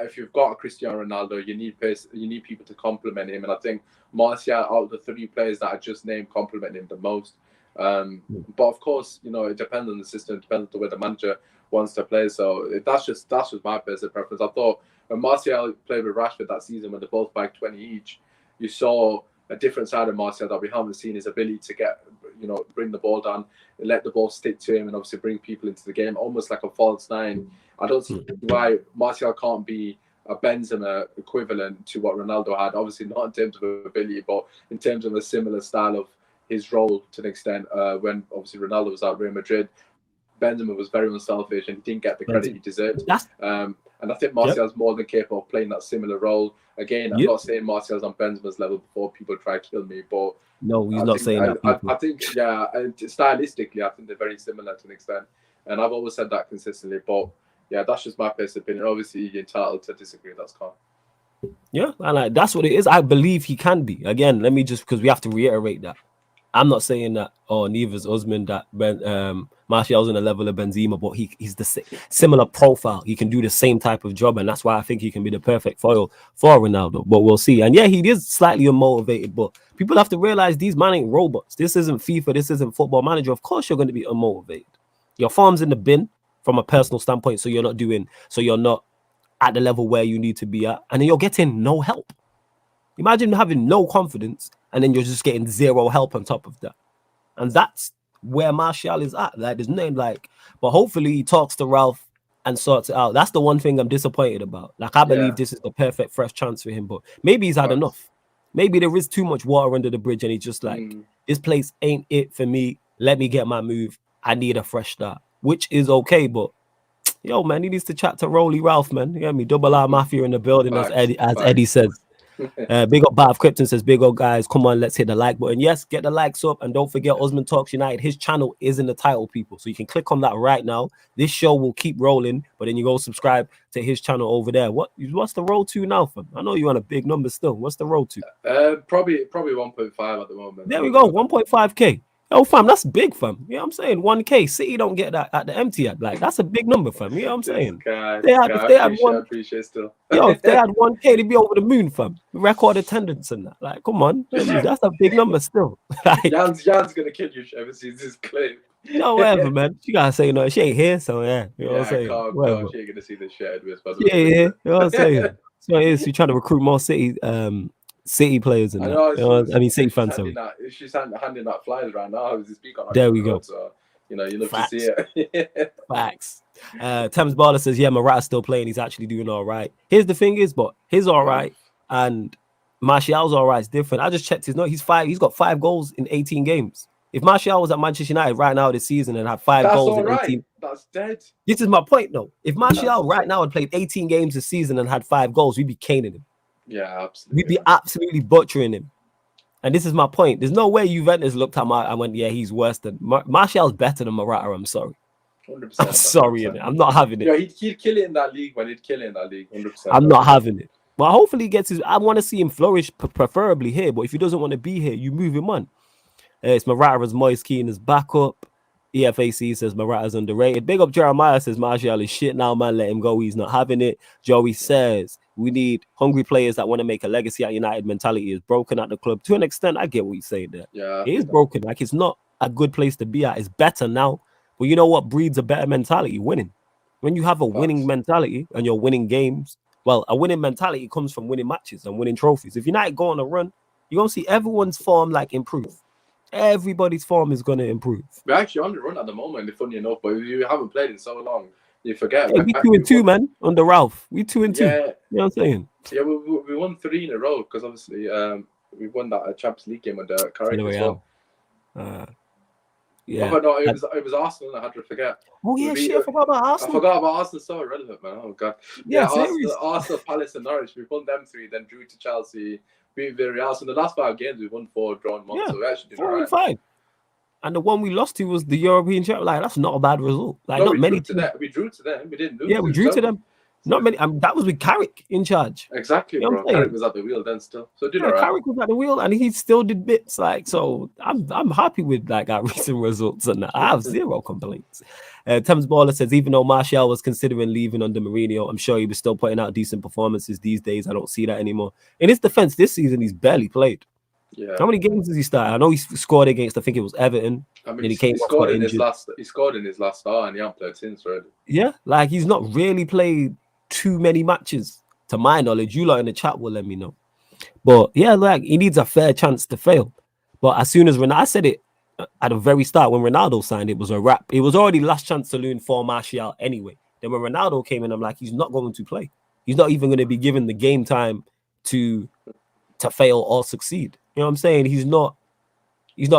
if you've got a Cristiano Ronaldo, you need people to complement him, and I think Martial, out of the 3 players that I just named, complement him the most. But of course, it depends on the system, it depends on the way the manager wants to play. So that's just my personal preference. I thought when Martial played with Rashford that season, when they both bagged 20 each, you saw a different side of Martial that we haven't seen. His ability to bring the ball down, let the ball stick to him, and obviously bring people into the game, almost like a false nine. I don't see why Martial can't be a Benzema equivalent to what Ronaldo had. Obviously not in terms of ability, but in terms of a similar style of his role to an extent. When obviously Ronaldo was at Real Madrid, Benzema was very unselfish and he didn't get the credit he deserved. And I think Martial's more than capable of playing that similar role. Again, I'm not saying Martial's on Benzema's level before people try to kill me, but no, he's not saying that. I think, stylistically, I think they're very similar to an extent. And I've always said that consistently, but yeah, that's just my personal opinion. Obviously, you're entitled to disagree. That's calm. Yeah, and that's what it is. I believe he can be. Again, let me just, because we have to reiterate that. I'm not saying that, neither's Usman, that Martial's on the level of Benzema, but he's the similar profile. He can do the same type of job, and that's why I think he can be the perfect foil for Ronaldo. But we'll see. And yeah, he is slightly unmotivated, but people have to realize these men ain't robots. This isn't FIFA. This isn't Football Manager. Of course, you're going to be unmotivated. Your form's in the bin from a personal standpoint, so you're not at the level where you need to be at, and then you're getting no help. Imagine having no confidence and then you're just getting zero help on top of that. And that's where Martial is at. Like, there's nothing but hopefully he talks to Ralph and sorts it out. That's the one thing I'm disappointed about. Like, I believe this is the perfect fresh chance for him, but maybe he's had enough. Maybe there is too much water under the bridge and he's just like, this place ain't it for me. Let me get my move. I need a fresh start, which is okay, but yo, man, he needs to chat to Rolly Ralph, man. You get me? Double R Mafia in the building, as Eddie says. Big up Bav Krypton says, big up guys, come on, let's hit the like button. Yes, get the likes up, and don't forget Osman Talks United. His channel is in the title, people, so you can click on that right now. This show will keep rolling, but then you go subscribe to his channel over there. What's the road to now, fam? I know you on a big number still. What's the road to? Probably 1.5 at the moment. There we go, 1.5k. Oh, fam, that's big, fam. You know what I'm saying? 1k. City don't get that at the empty ad. Like, that's a big number, fam. You know what I'm saying? If they had 1k, they'd be over the moon, fam. Record attendance and that. Like, come on. That's a big number still. Like, Jan's gonna kill you if she ever sees this clip. Whatever, man. She gotta say no. She ain't here, so yeah. You know what I'm saying? No, she ain't gonna see this shit. Yeah. You know what I'm saying? So it is. She's trying to recruit more City players and City fans. She's handing out flyers right now. There we go. So, you love to see it. Facts. Thames Baller says, yeah, Morata's still playing. He's actually doing all right. Here's the thing is, but he's all right. And Martial's all right. It's different. I just checked his note. He's got 5 goals in 18 games. If Martial was at Manchester United right now this season and had 5 goals in 18... That's dead. This is my point, though. If Martial right now had played 18 games this season and had 5 goals, we'd be caning him. Yeah, absolutely. We'd be absolutely butchering him. And this is my point. There's no way Juventus looked at Martial and went, yeah, he's worse than... Martial's better than Morata, I'm sorry. 100%. I'm sorry, 100%. I'm not having it. Yeah, he'd kill it in that league, man. He'd kill it in that league, 100%. I'm not having it. Well, hopefully he gets his... I want to see him flourish, preferably here. But if he doesn't want to be here, you move him on. It's Morata's Moise Keane as backup. EFAC says Morata's underrated. Big up Jeremiah says Martial is shit now, man. Let him go. He's not having it. Joey says we need hungry players that want to make a legacy at United. Mentality is broken at the club. To an extent, I get what he's saying there. Yeah, it is broken. Like, it's not a good place to be at. It's better now. But you know what breeds a better mentality? Winning. When you have a winning mentality and you're winning games, well, a winning mentality comes from winning matches and winning trophies. If United go on a run, you're going to see everyone's form improve. Everybody's form is going to improve. We're actually on the run at the moment, funny enough, but you haven't played in so long. You forget. Yeah, we 2-2, man, under Ralph. We 2-2. Yeah. You know what I'm saying? Yeah, we won 3 in a row because obviously we won that Champions League game under Carrick as well. Yeah. Oh, no, it was Arsenal. I had to forget. Oh yeah, I forgot about Arsenal. I forgot about Arsenal. So irrelevant, man. Oh god. Yeah, Arsenal, Palace, and Norwich. We won them 3, then drew to Chelsea. Beat Villarreal. So the last 5 games we won 4, drawn 1. So we actually did 4 and 5. And the one we lost to was the European Champions. Like, that's not a bad result. Like, no, not many. We drew to them. We didn't lose. Yeah, we drew to them. Not many. That was with Carrick in charge. Exactly, you know bro. Carrick was at the wheel then still. So did alright. Carrick was at the wheel and he still did bits. Like, so I'm happy with our recent results and I have 0 complaints. Thames Baller says, even though Martial was considering leaving under Mourinho, I'm sure he was still putting out decent performances these days. I don't see that anymore. In his defense, this season he's barely played. Yeah. How many games does he start? I know he scored against, I think it was Everton. I mean, Then he came he off, got scored in his injured. last. He scored in his last start, and he hasn't played since, really. Yeah, like he's not really played too many matches, to my knowledge. You lot in the chat will let me know. But yeah, like he needs a fair chance to fail. But as soon as I said it at the very start when Ronaldo signed, it was a wrap. It was already last chance saloon for Martial anyway. Then when Ronaldo came in, I'm like, he's not going to play. He's not even going to be given the game time to fail or succeed. You know what I'm saying? He's not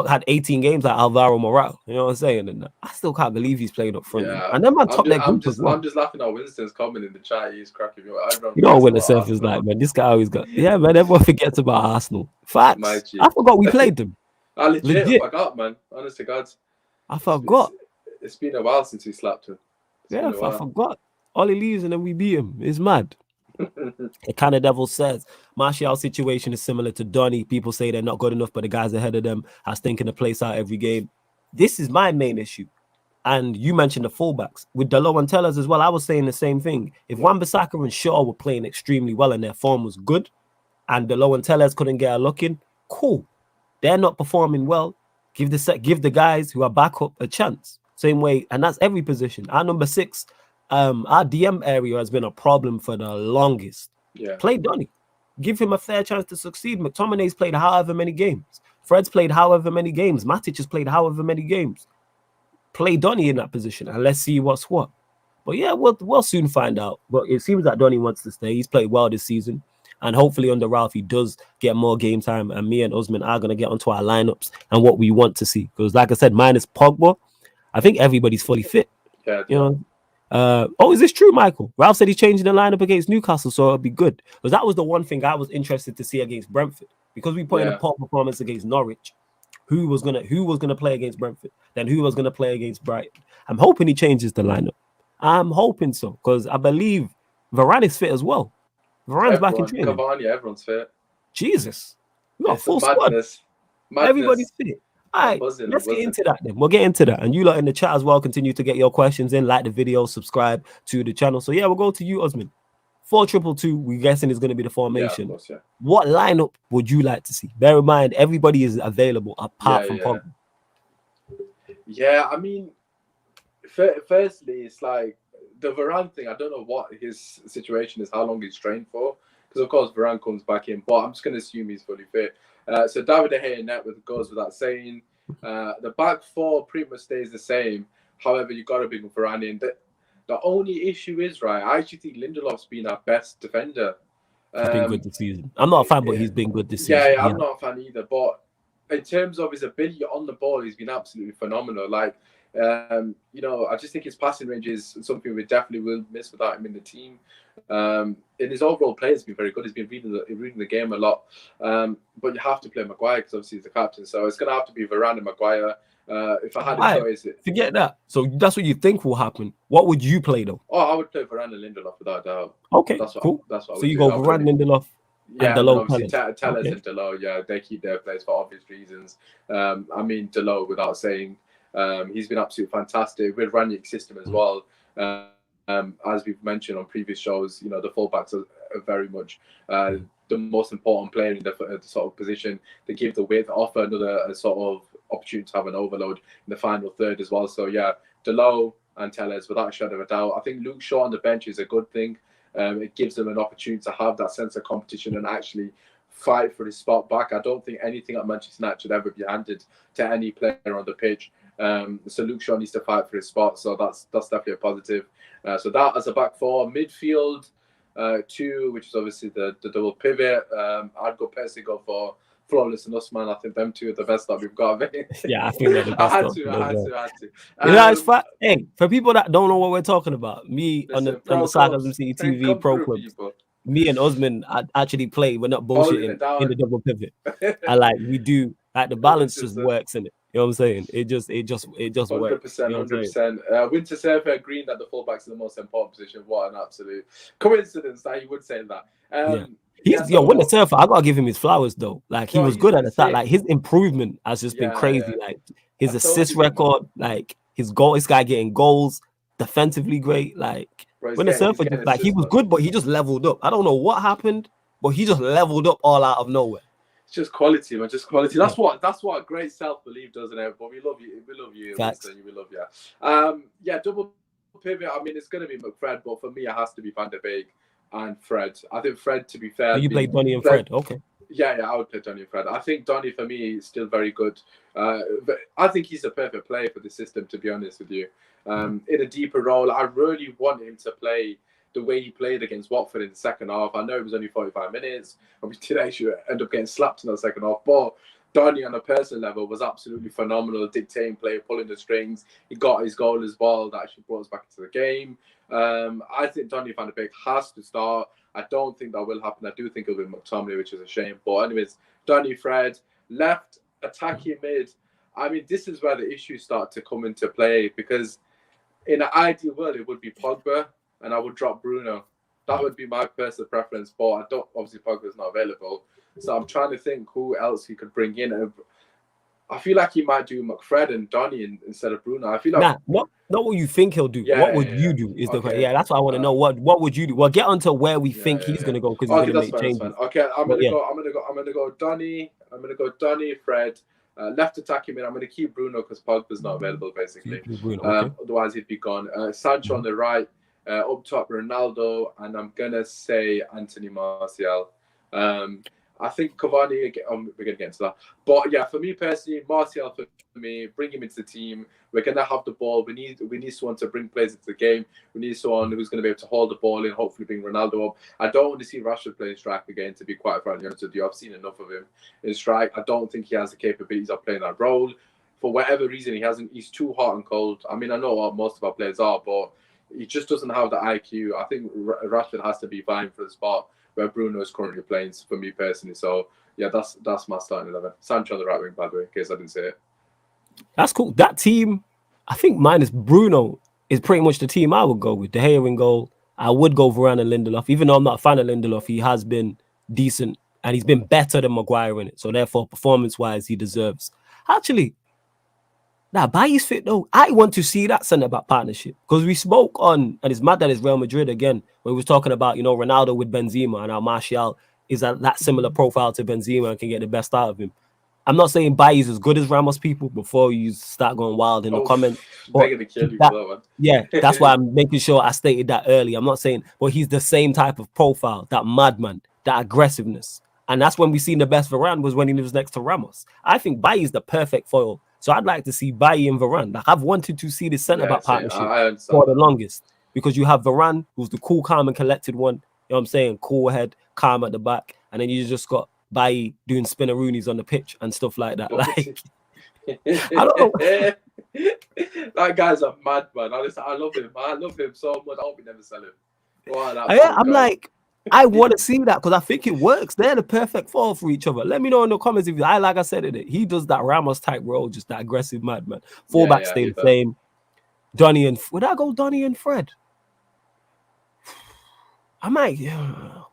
had 18 games like Alvaro Morata. You know what I'm saying? And I still can't believe he's playing up front. Yeah. And then man top their group as well. I'm just laughing at Winston's comment in the chat. He's cracking me up. You know when the surf is like, man, this guy always got. Yeah, man, everyone forgets about Arsenal. Facts. I forgot we played them. I legit forgot, man. Honest to God. I forgot. It's been a while since we slapped him. Yeah, I forgot. All he leaves and then we beat him. It's mad. The kind of devil says Martial's situation is similar to Donny. People say they're not good enough, but the guys ahead of them are stinking the place out every game. This is my main issue. And you mentioned the fullbacks with Dalot and Tellers as well. I was saying the same thing. If Wan-Bissaka and Shaw were playing extremely well and their form was good, and Dalot and Tellers couldn't get a look in, cool. They're not performing well. Give the guys who are back up a chance. Same way, and that's every position. Our number 6, our DM area has been a problem for the longest. Yeah. Play Donny. Give him a fair chance to succeed. McTominay's played however many games. Fred's played however many games. Matic has played however many games. Play Donny in that position and let's see what's what. But yeah, we'll soon find out. But it seems that Donny wants to stay. He's played well this season. And hopefully under Ralph, he does get more game time. And me and Usman are going to get onto our lineups and what we want to see. Because like I said, minus Pogba, I think everybody's fully fit. Yeah. You know. Is this true, Michael? Ralph said he's changing the lineup against Newcastle, so it'll be good. Because that was the one thing I was interested to see against Brentford. Because we put in a poor performance against Norwich. Who was gonna play against Brentford? Then who was gonna play against Brighton? I'm hoping he changes the lineup. I'm hoping so, because I believe Varane is fit as well. Varane's back in training. Cavani, everyone's fit. Jesus. We got full madness. squad. Everybody's fit. All right, let's get into that then. We'll get into that. And you lot in the chat as well, continue to get your questions in, like the video, subscribe to the channel. So yeah, we'll go to you, Osman. 4-2-2, we're guessing is going to be the formation. Yeah, of course, yeah. What lineup would you like to see? Bear in mind, everybody is available apart from Pogba. Yeah, I mean, firstly, it's like the Varane thing. I don't know what his situation is, how long he's trained for. Because, of course, Varane comes back in. But I'm just going to assume he's fully fit. So David De Gea net goes without saying. The back four pretty much stays the same. However, you got to bring Varane in. The only issue is, right, I actually think Lindelof's been our best defender. He's been good this season. I'm not a fan, but he's been good this season. Yeah, I'm not a fan either. But in terms of his ability on the ball, he's been absolutely phenomenal. Like, I just think his passing range is something we definitely will miss without him in the team. And his overall play has been very good. He's been reading the game a lot. But you have to play Maguire because obviously he's the captain. So it's going to have to be Varane and Maguire. If I had a choice, forget that. So that's what you think will happen. What would you play though? Oh, I would play Varane and Lindelof without doubt. Okay, cool. That's what. So you go Varane, Lindelof, and Dalot. Tellers and Dalot. Yeah, they keep their place for obvious reasons. I mean Dalot, without saying, he's been absolutely fantastic with Ranić's system as well. As we've mentioned on previous shows, the fullbacks are very much the most important player in the sort of position. They give the width, offer another sort of opportunity to have an overload in the final third as well. So yeah, Dalot and Tellers without a shadow of a doubt. I think Luke Shaw on the bench is a good thing. It gives them an opportunity to have that sense of competition and actually fight for his spot back. I don't think anything at Manchester United should ever be handed to any player on the pitch. So Luke Shaw needs to fight for his spot. So that's definitely a positive. So that as a back four, midfield 2, which is obviously the double pivot. I'd personally go for Flawless and Usman. I think them two are the best that we've got. Yeah, I think they're the best. I had to. It's fun. Hey, for people that don't know what we're talking about, me on the Sarcasm City TV Pro Clubs, me and Osman actually play. We're not bullshitting in the double pivot. And like we do, like the balance just works in it. You know what I'm saying? It just 100%, works. 100%. Winter Surfer agreeing that the fullbacks are the most important position. What an absolute coincidence that he would say that. Winter Surfer, I gotta give him his flowers though. Like he was good at the start. Like his improvement has just been crazy. Yeah. Like his assist record, like his goal, this guy getting goals, defensively great. Like Winter Surfer, he was good, but he just leveled up. I don't know what happened, but he just leveled up all out of nowhere. It's just quality, man. Just quality. That's what great self-belief does, isn't it? But we love you. We love you, Winston. We love you. Yeah, double pivot. I mean, it's going to be McFred, but for me, it has to be Van der Beek and Fred. I think Fred, to be fair, So you play Donny and Fred. Okay. Yeah, I would play Donny and Fred. I think Donny, for me, is still very good. But I think he's a perfect player for the system, to be honest with you. In a deeper role, I really want him to play the way he played against Watford in the second half. I know it was only 45 minutes, and we did actually end up getting slapped in the second half, but Donny on a personal level was absolutely phenomenal, dictating play, pulling the strings. He got his goal as well that actually brought us back into the game. I think Donny van de Beek has to start. I don't think that will happen. I do think it'll be McTominay, which is a shame. But anyways, Donny, Fred, left, attacking mid. I mean, this is where the issues start to come into play, because in an ideal world, it would be Pogba, and I would drop Bruno. That would be my personal preference, but I don't. Obviously, Pogba's not available, so I'm trying to think who else he could bring in. I feel like he might do McFred and Donny instead of Bruno. I feel like not what you think he'll do. What would you do? Is the question. Yeah, that's what I want to know. What would you do? Well, get onto where we think he's gonna go, because he's gonna make changes. Okay, I'm gonna go Donny. I'm gonna go Donny, Fred. Left attacking mid, I'm going to keep Bruno because Pogba's not available, basically. Bruno, okay. Otherwise, he'd be gone. Sancho on the right, up top Ronaldo, and I'm going to say Anthony Martial. I think Cavani, we're going to get into that. But yeah, for me personally, Martial for me, bring him into the team. We're going to have the ball. We need someone to bring players into the game. We need someone who's going to be able to hold the ball and hopefully bring Ronaldo up. I don't want to see Rashford playing strike again, to be quite frankly honest with you. I've seen enough of him in strike. I don't think he has the capabilities of playing that role. For whatever reason, he's too hot and cold. I mean, I know what most of our players are, but he just doesn't have the IQ. I think Rashford has to be vying for the spot where Bruno is currently playing, for me personally. So yeah, that's my starting 11. Sancho on the right wing, by the way, in case I didn't say it. That's cool. That team, I think minus Bruno, is pretty much the team I would go with. De Gea in goal. I would go Varane and Lindelof. Even though I'm not a fan of Lindelof, he has been decent and he's been better than Maguire in it. So therefore, performance-wise, he deserves. Actually, Bailly's fit though. I want to see that centre-back partnership, because we spoke on, and it's mad that it's Real Madrid again, when we was talking about, Ronaldo with Benzema, and how Martial is that similar profile to Benzema and can get the best out of him. I'm not saying Bailly's as good as Ramos people before you start going wild in the comments. Yeah, that's why I'm making sure I stated that early. I'm not saying, but he's the same type of profile, that madman, that aggressiveness. And that's when we seen the best Varane was when he was next to Ramos. I think Bailly's the perfect foil. So I'd like to see Bailly and Varane. Like, I've wanted to see this centre-back partnership for the longest, because you have Varane, who's the cool, calm, and collected one. You know what I'm saying? Cool head, calm at the back. And then you just got Bailly doing spinneroonies on the pitch and stuff like that. Like, I don't know. That guy's a madman. Honestly, I love him. I love him so much. I hope we never sell him. I'm like, I want to see that, because I think it works. They're the perfect foil for each other. Let me know in the comments if like I said it. He does that Ramos type role, just that aggressive madman. Fullback stay the same. Donny and would I go Donny and Fred? I might.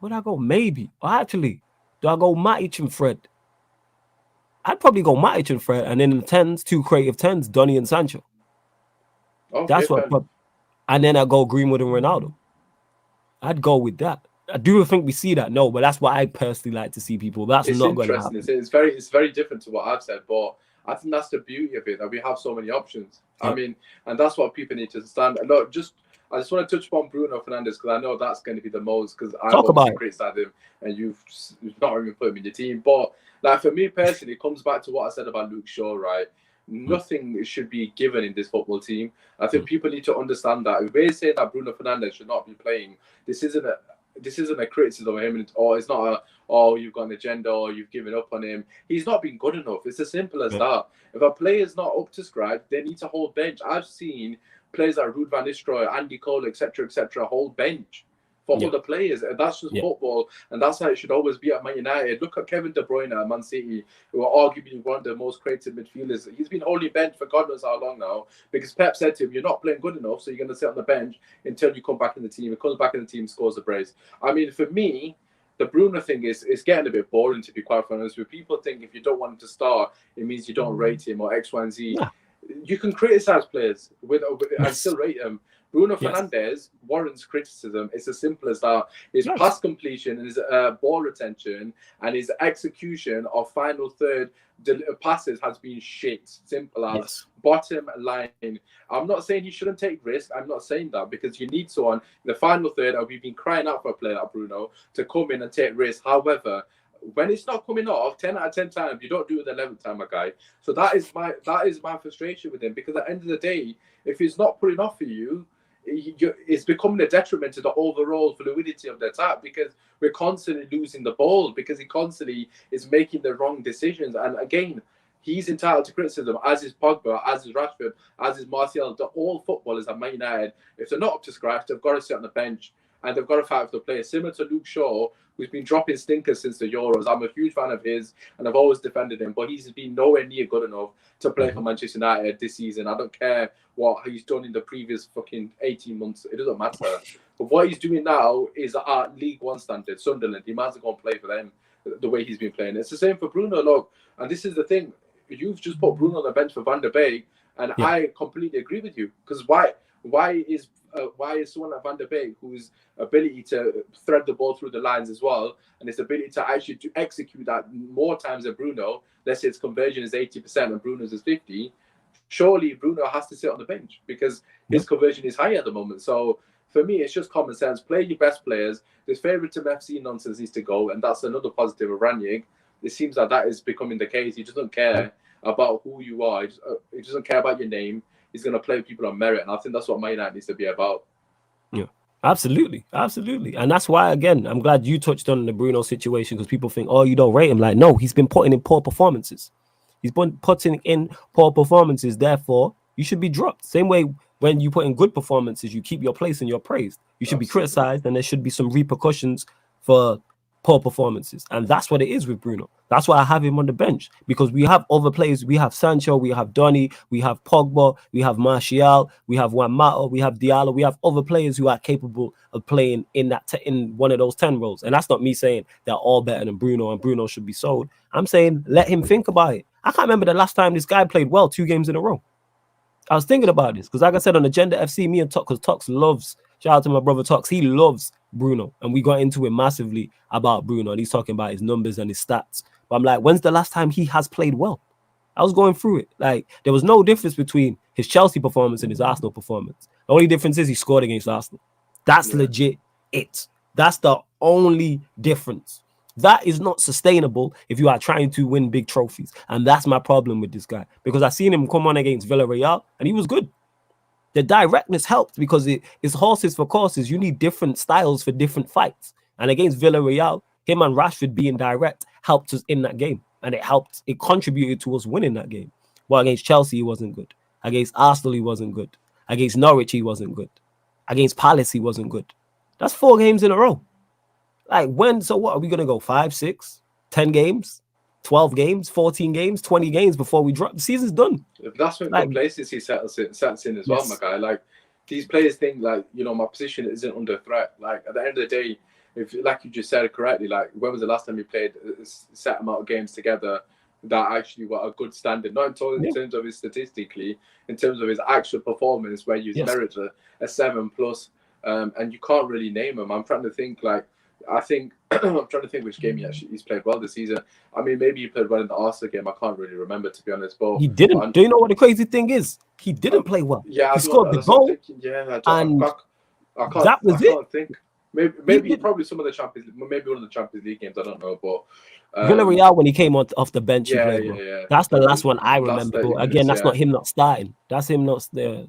Would I go maybe? Or actually, do I go Matic and Fred? I'd probably go Matic and Fred, and then in the 10s, 2 creative 10s, Donny and Sancho. Okay, that's what. And then I go Greenwood and Ronaldo. I'd go with that. I do think we see that, no, but that's what I personally like to see people. That's not going to happen. It's very different to what I've said, but I think that's the beauty of it, that we have so many options. Yeah. I mean, and that's what people need to understand. Look, I just want to touch upon Bruno Fernandes, because I know that's going to be the most, because I obviously criticized him and you've not even put him in your team. But like, for me personally, it comes back to what I said about Luke Shaw, right? Nothing should be given in this football team. I think people need to understand that. If we're saying that Bruno Fernandes should not be playing, this isn't a criticism of him, or it's not you've got an agenda or you've given up on him. He's not been good enough. It's as simple as that. If a player's not up to scratch, they need to hold bench. I've seen players like Ruud van Nistelrooy, Andy Cole, etc., hold bench for other players. And that's just football, and that's how it should always be at Man United. Look at Kevin De Bruyne at Man City, who are arguably one of the most creative midfielders. He's been holding bench for God knows how long now, because Pep said to him, you're not playing good enough, so you're going to sit on the bench until you come back in the team. He comes back in the team, scores a brace. I mean, for me, the Bruno thing is getting a bit boring, to be quite honest. Where people think if you don't want him to start, it means you don't rate him or X, Y, and Z. You can criticize players and still rate them, Bruno Yes. Fernandes warrants criticism. It's as simple as that. His Yes. pass completion, his ball retention, and his execution of final third passes has been shit. Simple as. Yes. Bottom line. I'm not saying you shouldn't take risks. I'm not saying that, because you need someone in the final third, and we've been crying out for a player like Bruno to come in and take risks. However, when it's not coming off 10 out of 10 times, you don't do it the 11th time, my guy. So that is my frustration with him, because at the end of the day, if he's not putting off for you, it's becoming a detriment to the overall fluidity of the attack, because we're constantly losing the ball, because he constantly is making the wrong decisions. And again, he's entitled to criticism, as is Pogba, as is Rashford, as is Martial. All footballers at Man United, if they're not up to scratch, they've got to sit on the bench and they've got to fight for the players. Similar to Luke Shaw, who's been dropping stinkers since the Euros. I'm a huge fan of his, and I've always defended him, but he's been nowhere near good enough to play for Manchester United this season. I don't care what he's done in the previous fucking 18 months. It doesn't matter. But what he's doing now is at League One standard. Sunderland, he might as well go and play for them the way he's been playing. It's the same for Bruno, look. And this is the thing. You've just put Bruno on the bench for Van der Beek, and I completely agree with you. Because why is someone like Van der Beek, whose ability to thread the ball through the lines as well, and his ability to actually to execute that more times than Bruno, let's say its conversion is 80% and Bruno's is 50%, surely Bruno has to sit on the bench because his conversion is high at the moment. So for me, it's just common sense. Play your best players. This favouritism FC nonsense needs to go, and that's another positive of Ranić. It seems like that is becoming the case. He doesn't care about who you are. He doesn't care about your name. He's going to play people on merit, and I think that's what Man United needs to be about. Yeah, absolutely. And that's why, again, I'm glad you touched on the Bruno situation, because people think, oh, you don't rate him. Like, no, he's been putting in poor performances. Therefore, you should be dropped. Same way when you put in good performances, you keep your place and you're praised. You should be criticized, and there should be some repercussions for poor performances. And that's what it is with Bruno. That's why I have him on the bench, because we have other players. We have Sancho, we have Donny, we have Pogba, we have Martial, we have Juan Mata, we have Diallo. We have other players who are capable of playing in in one of those 10 roles. And that's not me saying they're all better than Bruno and Bruno should be sold. I'm saying let him think about it. I can't remember the last time this guy played well 2 games in a row. I was thinking about this because, like I said, on Agenda FC, me and Tox, because Tox loves, shout out to my brother Tox, he loves Bruno, and we got into it massively about Bruno, and he's talking about his numbers and his stats. But I'm like, when's the last time he has played well? I was going through it. Like, there was no difference between his Chelsea performance and his Arsenal performance. The only difference is he scored against Arsenal. That's legit it. That's the only difference. That is not sustainable if you are trying to win big trophies. And that's my problem with this guy. Because I seen him come on against Villarreal, and he was good. The directness helped because it's horses for courses. You need different styles for different fights. And against Villarreal, him and Rashford being direct helped us in that game. And it contributed to us winning that game. Well, against Chelsea, he wasn't good. Against Arsenal, he wasn't good. Against Norwich, he wasn't good. Against Palace, he wasn't good. That's 4 games in a row. Like, so what? Are we going to go 5, 6, 10 games, 12 games, 14 games, 20 games before we drop? The season's done. That's when complacency sets in as well, my guy. Like, these players think, like, my position isn't under threat. Like, at the end of the day, if, like you just said correctly, like, when was the last time you played a set amount of games together that actually were a good standard? Not in terms of his statistically, in terms of his actual performance, where you merit a 7+, and you can't really name him. I'm trying to think, like, I'm trying to think which game he's played well this season. I mean, maybe he played well in the Arsenal game. I can't really remember, to be honest. But he didn't. Do you know what the crazy thing is? He didn't play well. Yeah, he scored the goal. I can't think. Maybe probably some of the Champions, maybe one of the Champions League games. I don't know, but Villarreal, when he came off the bench, he played well. Yeah. That's the last one I remember. But again, that's not him not starting. That's him not there.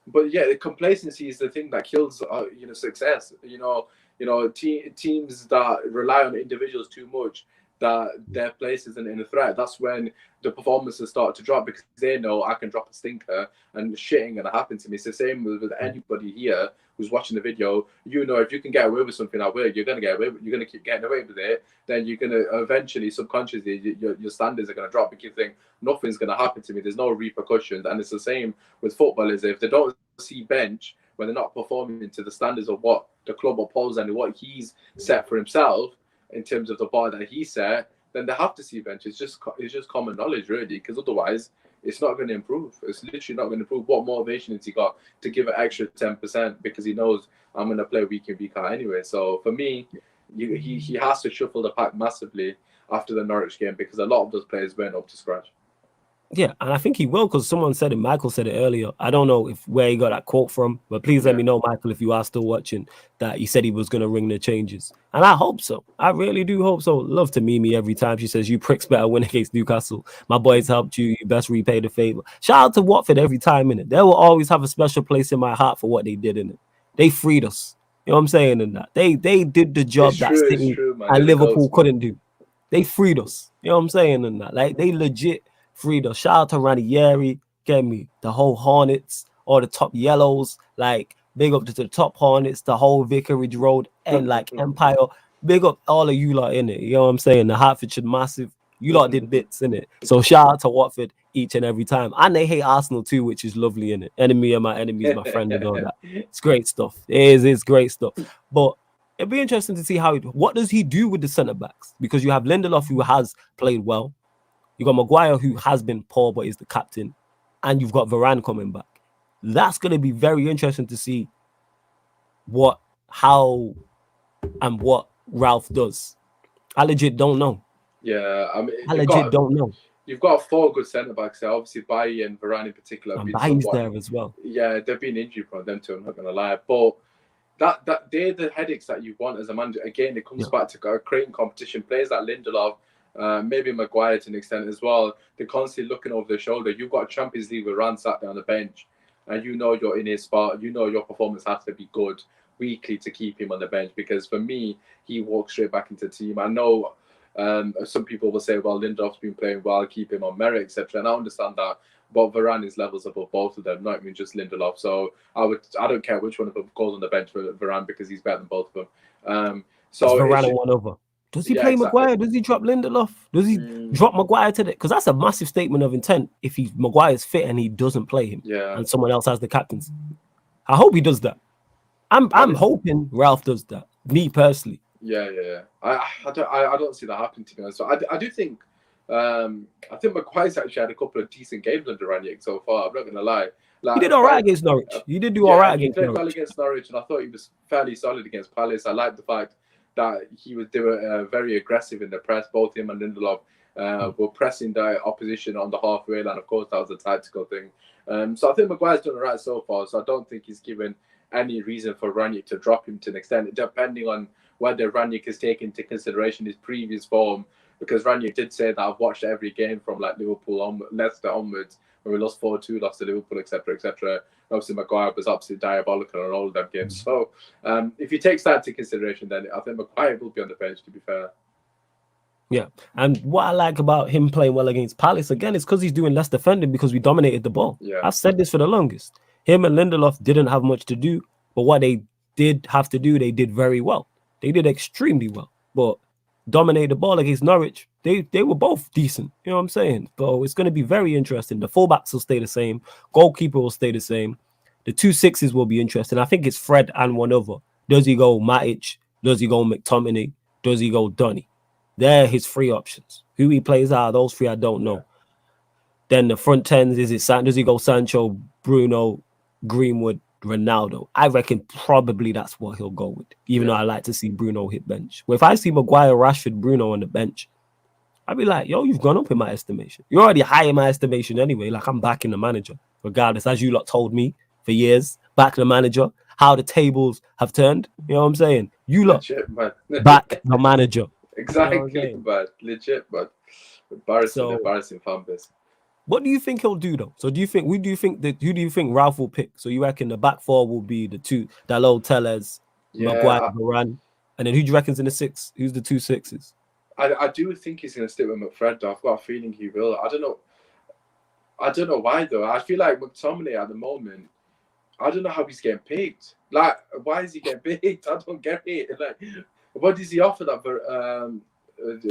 But yeah, the complacency is the thing that kills success. Teams that rely on individuals too much, that their place isn't in a threat. That's when the performances start to drop, because they know I can drop a stinker and shit ain't gonna happen to me. It's the same with anybody here who's watching the video. If you can get away with something at work, you're gonna get away. You're gonna keep getting away with it. Then you're gonna eventually, subconsciously, your standards are gonna drop because you think nothing's gonna happen to me. There's no repercussions, and it's the same with footballers. If they don't see bench when they're not performing to the standards of what the club upholds and what he's set for himself in terms of the bar that he set, then they have to see bench. It's just common knowledge, really, because otherwise it's not going to improve. It's literally not going to improve. What motivation has he got to give an extra 10% because he knows I'm going to play week in, week out anyway? So for me, he has to shuffle the pack massively after the Norwich game because a lot of those players weren't up to scratch. Yeah, and I think he will because someone said it. Michael said it earlier. I don't know where he got that quote from, but please let me know, Michael, if you are still watching, that he said he was going to ring the changes. And I hope so. I really do hope so. Love to Mimi every time she says, "You pricks better win against Newcastle. My boys helped you. You best repay the favor." Shout out to Watford every time, in it. They will always have a special place in my heart for what they did in it. They freed us. You know what I'm saying? In that they did the job that City and Liverpool couldn't do. They freed us. You know what I'm saying? In that, like, they legit freed us. Shout out to Ranieri, get me, the whole Hornets, all the top yellows, like, big up to the top Hornets, the whole Vicarage Road, and like Empire. Big up all of you lot in it. You know what I'm saying? The Hertfordshire massive. You lot did bits in it. So shout out to Watford each and every time. And they hate Arsenal too, which is lovely in it. Enemy of my enemy is my friend and all that. It's great stuff. It's great stuff. But it'd be interesting to see what does he do with the centre backs? Because you have Lindelof, who has played well. You got Maguire, who has been poor but is the captain, and you've got Varane coming back. That's going to be very interesting to see how Ralph does. I legit don't know. Yeah, I mean, I legit don't know. You've got 4 good centre backs there. Obviously, Bailly and Varane in particular. And Bailly's there as well. Yeah, they've been injury prone. Them two, I'm not going to lie, but that they're the headaches that you want as a manager. Again, it comes back to creating competition. Players like Lindelof. Maybe Maguire to an extent as well. They're constantly looking over their shoulder. You've got a Champions League with Varane sat down the bench, and you know you're in his spot. You know your performance has to be good weekly to keep him on the bench. Because for me, he walks straight back into the team. I know some people will say, "Well, Lindelof's been playing well, keep him on merit, etc." And I understand that, but Varane is levels above both of them, not even just Lindelof. So I don't care which one of them goes on the bench for Varane because he's better than both of them. So Varane one over. Does he play Maguire? Does he drop Lindelof? Does he drop Maguire to the? Because that's a massive statement of intent if Maguire's fit and he doesn't play him, and someone else has the captaincy. I hope he does that. I'm hoping Ralph does that. Me personally. Yeah. I don't see that happening, to be honest. So I do think I think Maguire's actually had a couple of decent games under Ranieri so far. I'm not gonna lie. Like, he did all right against Norwich. He did do all right against Norwich. He played well against Norwich, and I thought he was fairly solid against Palace. I like the fact that he was very aggressive in the press. Both him and Lindelof were pressing the opposition on the halfway line. Of course, that was a tactical thing. So I think Maguire's done all right so far. So I don't think he's given any reason for Ranieri to drop him to an extent, depending on whether Ranieri has taken into consideration his previous form. Because Ranieri did say that I've watched every game from like Liverpool Leicester onwards, when we lost 4-2, lost to Liverpool, etc., etc. Obviously, Maguire was absolutely diabolical on all of them games. So, if you take that into consideration, then I think Maguire will be on the bench, to be fair. Yeah, and what I like about him playing well against Palace, again, is because he's doing less defending because we dominated the ball. Yeah. I've said this for the longest. Him and Lindelof didn't have much to do, but what they did have to do, they did very well. They did extremely well. But dominate the ball against Norwich, they were both decent. You know what I'm saying? So it's going to be very interesting. The fullbacks will stay the same. Goalkeeper will stay the same. The 2 6s will be interesting. I think it's Fred and one other. Does he go Matic? Does he go McTominay? Does he go Donny? They're his 3 options. Who he plays out of those 3, I don't know. Then the front 10s, does he go Sancho, Bruno, Greenwood, Ronaldo? I reckon probably that's what he'll go with, even though I like to see Bruno hit bench. Well, if I see Maguire, Rashford, Bruno on the bench, I'd be like, yo, you've gone up in my estimation. You're already high in my estimation anyway. Like, I'm backing the manager, regardless, as you lot told me for years, back the manager, how the tables have turned. You know what I'm saying? You lot back the manager. Exactly, you know but legit, but embarrassing fan base. What do you think he'll do though? So who do you think Ralph will pick? So you reckon the back 4 will be the 2, Dalot, Tellez, Maguire, Varane, and then who do you reckon's in the 6? Who's the 2 6s? I do think he's going to stick with McFred. I've got a feeling he will. I don't know why though. I feel like McTominay at the moment, I don't know how he's getting picked. Like, why is he getting picked? I don't get it. Like, what does he offer that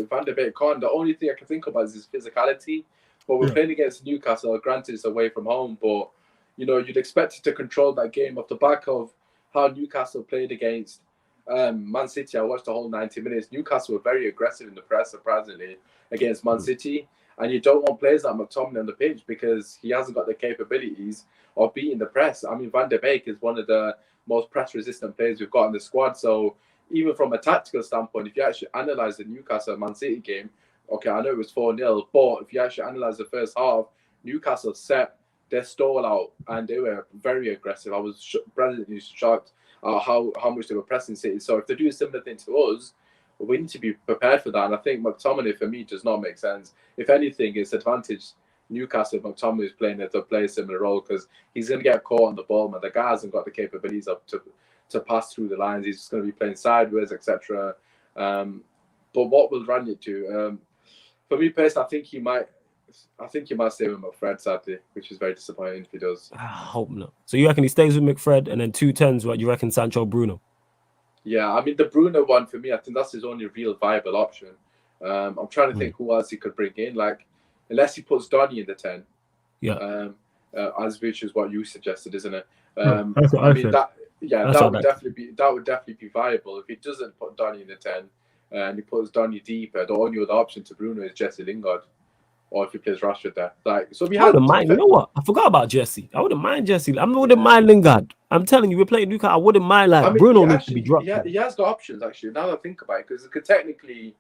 Van der Beek can't? The only thing I can think about is his physicality. But we're playing against Newcastle. Granted, it's away from home, but you know you'd expect it to control that game off the back of how Newcastle played against Man City. I watched the whole 90 minutes. Newcastle were very aggressive in the press, surprisingly, against Man City. And you don't want players like McTominay on the pitch because he hasn't got the capabilities of beating the press. I mean, Van der Beek is one of the most press-resistant players we've got in the squad. So even from a tactical standpoint, if you actually analyse the Newcastle Man City game, okay, I know it was 4-0, but if you actually analyse the first half, Newcastle set their stall out and they were very aggressive. I was pleasantly shocked at how much they were pressing City. So if they do a similar thing to us, we need to be prepared for that. And I think McTominay, for me, does not make sense. If anything, it's advantage Newcastle if McTominay is playing to play a similar role because he's going to get caught on the ball, man. The guy hasn't got the capabilities to pass through the lines. He's just going to be playing sideways, etc. But what will Ranić do? For me personally, I think he might stay with McFred, sadly, which is very disappointing if he does. I hope not. So you reckon he stays with McFred and then 2 10s, what you reckon, Sancho, Bruno? Yeah, I mean, the Bruno one, for me, I think that's his only real viable option. I'm trying to think who else he could bring in, like, unless he puts Donny in the 10. Yeah. As which is what you suggested, isn't it? That's what I mean, that would definitely be viable. If he doesn't put Donny in the 10 and he puts Donny deeper, the only other option to Bruno is Jesse Lingard. Or if he plays Rashford there. Like, so I wouldn't mind. You know what? I forgot about Jesse. I wouldn't mind Jesse. I wouldn't mind Lingard. I'm telling you, we're playing Newcastle. I wouldn't mind, like, Bruno needs to be dropped. Yeah, he has got options, actually, now that I think about it, because it could technically,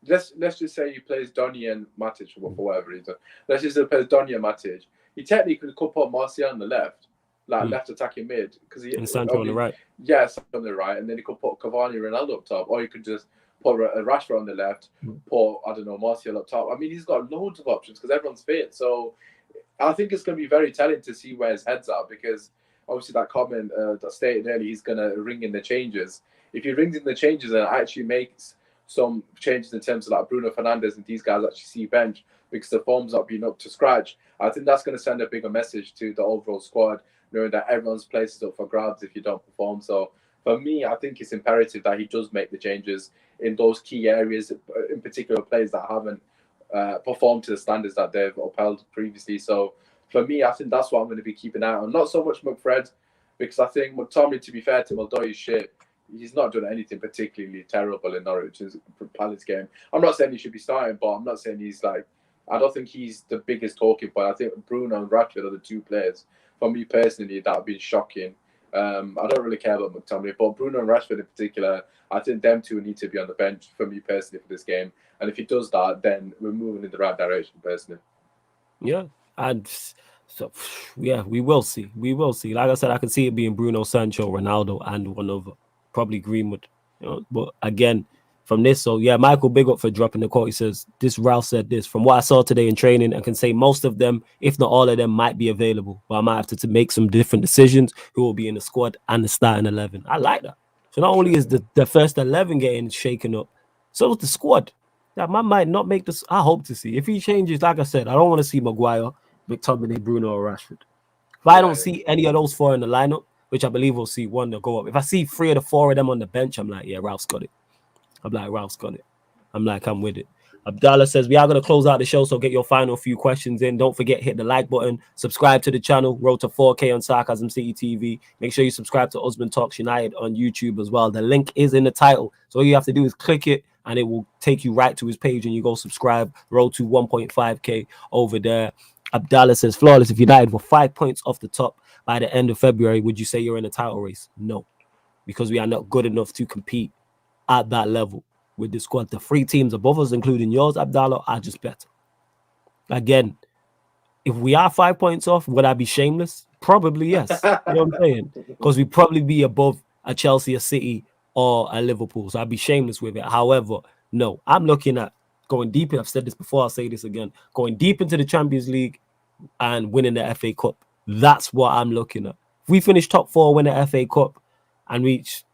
let's just say he plays Donny and Matic for whatever reason. Let's just say he plays Donny and Matic. He technically could put Martial on the left, like left attacking mid. And Sancho on the right. Yes, on the right. And then he could put Cavani and Ronaldo up top. Or he could just put Rashford on the left, put, I don't know, Martial up top. I mean, he's got loads of options because everyone's fit. So I think it's going to be very telling to see where his head's at because obviously that comment that stated earlier, he's going to ring in the changes. If he rings in the changes and actually makes some changes in terms of like Bruno Fernandes and these guys actually see bench because the form's not been up to scratch, I think that's going to send a bigger message to the overall squad, knowing that everyone's place is up for grabs if you don't perform. So for me, I think it's imperative that he does make the changes in those key areas, in particular players that haven't performed to the standards that they've upheld previously. So for me, I think that's what I'm going to be keeping an eye on. Not so much McFred, because I think McTominay, to be fair to him, although he's shit, he's not done anything particularly terrible in Norwich's Palace game. I'm not saying he should be starting, but I'm not saying he's like, I don't think he's the biggest talking point. I think Bruno and Rashford are the two players, for me personally, that have been shocking. I don't really care about McTominay, but Bruno and Rashford in particular, I think them two need to be on the bench for me personally for this game. And if he does that, then we're moving in the right direction personally. Yeah, and so yeah, we will see. We will see. Like I said, I can see it being Bruno, Sancho, Ronaldo, and one other, probably Greenwood. You know, but again, from this, so yeah, Michael, big up for dropping the quote. He says, "This Ralph said this. From what I saw today in training, I can say most of them, if not all of them, might be available. But I might have to make some different decisions. Who will be in the squad and the starting 11? I like that. So not only is the first 11 getting shaken up, so is the squad. That man might not make this. I hope to see if he changes. Like I said, I don't want to see Maguire, McTominay, Bruno, or Rashford. If I don't see any of those four in the lineup, which I believe we'll see one to go up. If I see 3 of the 4 of them on the bench, I'm like, yeah, Ralph's got it. I'm like, I'm with it. Abdallah says, we are going to close out the show, so get your final few questions in. Don't forget, hit the like button, subscribe to the channel, road to 4K on Sarcasm City TV. Make sure you subscribe to Usman Talks United on YouTube as well. The link is in the title. So all you have to do is click it, and it will take you right to his page, and you go subscribe. Road to 1.5K over there. Abdallah says, Flawless, if United were 5 points off the top by the end of February, would you say you're in a title race? No, because we are not good enough to compete at that level with the squad. The 3 teams above us, including yours, Abdallah, are just better. Again, if we are 5 points off, would I be shameless? Probably yes. You know what I'm saying? Because we'd probably be above a Chelsea, a City, or a Liverpool. So I'd be shameless with it. However, no, I'm looking at going deep. I've said this before, I'll say this again. Going deep into the Champions League and winning the FA Cup. That's what I'm looking at. If we finish top 4, win the FA Cup, and reach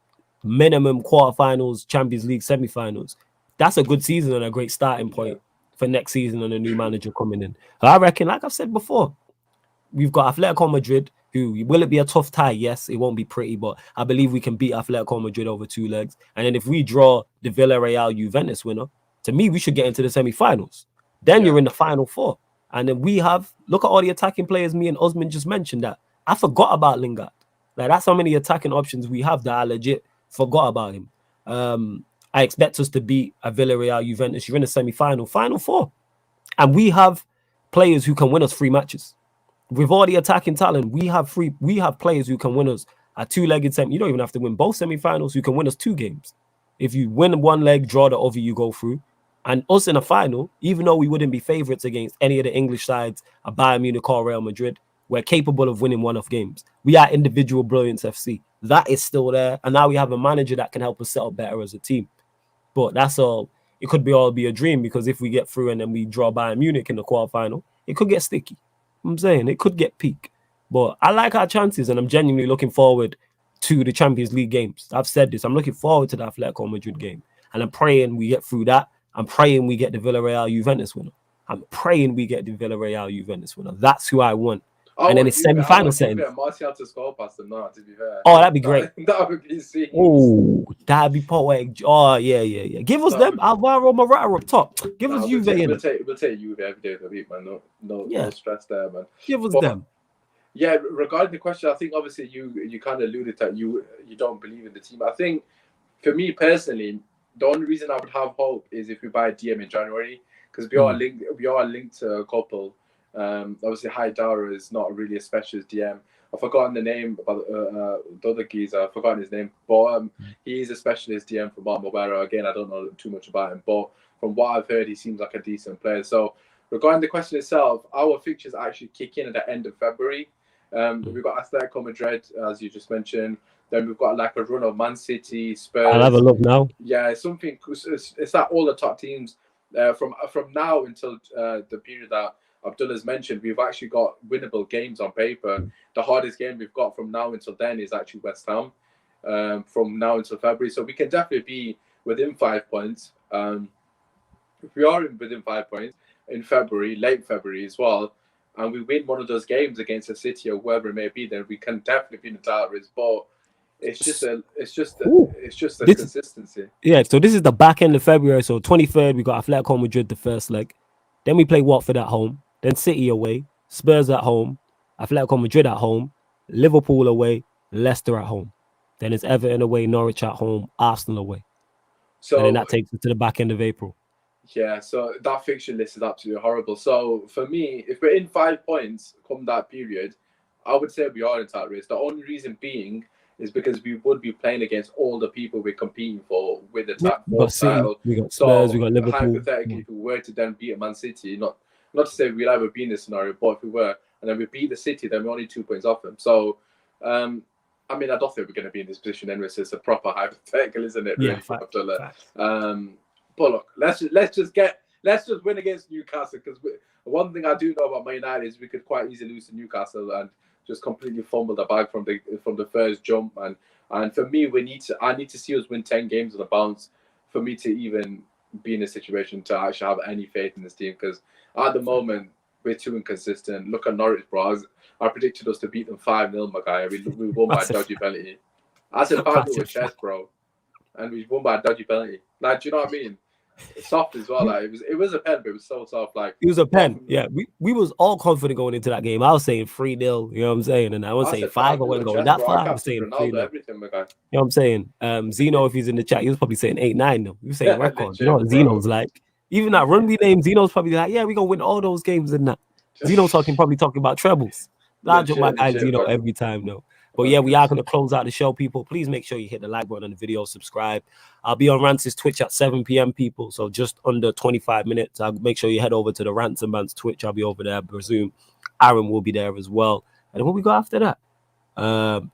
minimum quarterfinals, Champions League semi-finals, that's a good season and a great starting point for next season and a new manager coming in. I reckon, like I've said before, we've got Atletico Madrid, who, will it be a tough tie? Yes, it won't be pretty, but I believe we can beat Atletico Madrid over 2 legs. And then if we draw the Villarreal Juventus winner, to me, we should get into the semi-finals. Then you're in the final 4. And then we have, look at all the attacking players me and Osman just mentioned that. I forgot about Lingard. Like, that's how many attacking options we have that I legit forgot about him. I expect us to beat a Villarreal Juventus. You're in the semi-final, final 4. And we have players who can win us 3 matches. With all the attacking talent, we have players who can win us a two-legged semi. You don't even have to win both semi-finals. You can win us 2 games. If you win one leg, draw the other, you go through. And us in a final, even though we wouldn't be favourites against any of the English sides, a Bayern Munich or Real Madrid, we're capable of winning one-off games. We are individual brilliance FC. That is still there. And now we have a manager that can help us set up better as a team. But that's all. It could be a dream, because if we get through and then we draw Bayern Munich in the quarterfinal, it could get sticky. I'm saying it could get peak. But I like our chances, and I'm genuinely looking forward to the Champions League games. I've said this. I'm looking forward to the Atletico Madrid game. And I'm praying we get through that. I'm praying we get the Villarreal Juventus winner. I'm praying we get the Villarreal Juventus winner. That's who I want. And then it's semi-final setting. Martial to score past them now, to be fair. Oh, that'd be great. That would be insane. Oh, that'd be poetic. Oh, yeah. Give us them. Alvaro Morata up top. Give us Juve. We'll take Juve every day of the week, man. No stress there, man. Give us them. Yeah, regarding the question, I think obviously you kind of alluded that you don't believe in the team. I think for me personally, the only reason I would have hope is if we buy a DM in January, because we are linked to a couple. Obviously, Haidara is not really a specialist DM. I've forgotten the name about the other geezer. I've forgotten his name, but he is a specialist DM for Marmobera. Again, I don't know too much about him, but from what I've heard, he seems like a decent player. So, regarding the question itself, our fixtures actually kick in at the end of February. We've got Atletico Madrid, as you just mentioned. Then we've got like a run of Man City, Spurs. I'll have a look now. Yeah, it's something. It's like all the top teams from now until the period that Abdullah's mentioned. We've actually got winnable games on paper. The hardest game we've got from now until then is actually West Ham. From now until February, so we can definitely be within 5 points. If we are within 5 points in February, late February as well, and we win one of those games against a City or whoever it may be, then we can definitely be in the title race. But it's just the consistency. Yeah, so this is the back end of February. So 23rd, we got Atletico Madrid the first leg. Then we play Watford at home. Then City away, Spurs at home, Atletico Madrid at home, Liverpool away, Leicester at home. Then it's Everton away, Norwich at home, Arsenal away. So, and then that takes us to the back end of April. Yeah, so that fixture list is absolutely horrible. So for me, if we're in 5 points come that period, I would say we are in that race. The only reason being is because we would be playing against all the people we're competing for with the top title. We got Spurs, so we got Liverpool. Hypothetically, if we were to then beat a Man City, not to say we'll ever be in this scenario, but if we were, and then we beat the City, then we're only 2 points off them. So, I mean, I don't think we're going to be in this position anyway. So it's a proper hypothetical, isn't it? Really, but look, let's just win against Newcastle, because one thing I do know about Man United is we could quite easily lose to Newcastle and just completely fumble the bag from the first jump. And for me, I need to see us win 10 games on the bounce for me to even be in a situation to actually have any faith in this team, because at the moment we're too inconsistent. Look at Norwich, bro. I predicted us to beat them 5-0, my guy. We won by a dodgy penalty. I said 5-0 with chest, bro, and we won by a dodgy penalty. Like, do you know what I mean? It's soft as well. Like, it was a pen, but it was so soft. Like, it was a pen. Yeah, we was all confident going into that game. I was saying 3-0. You know what I'm saying? And I was saying 5. I wasn't going that far. I was saying 3-0. Everything, my guy. You know what I'm saying? Zeno, if he's in the chat, he was probably saying 8-9. Though. He was saying records. You know what Zeno's like? Even that run we named, Zeno's probably like, yeah, we're gonna win all those games and that. Zeno's probably talking about trebles. I joke my guy Zeno every time though. But yeah, we are going to close out the show, people. Please make sure you hit the like button on the video, subscribe. I'll be on Rance's Twitch at 7 p.m., people. So just under 25 minutes. I'll make sure you head over to the Rants and Bands Twitch. I'll be over there. I presume Aaron will be there as well. And then what we got after that?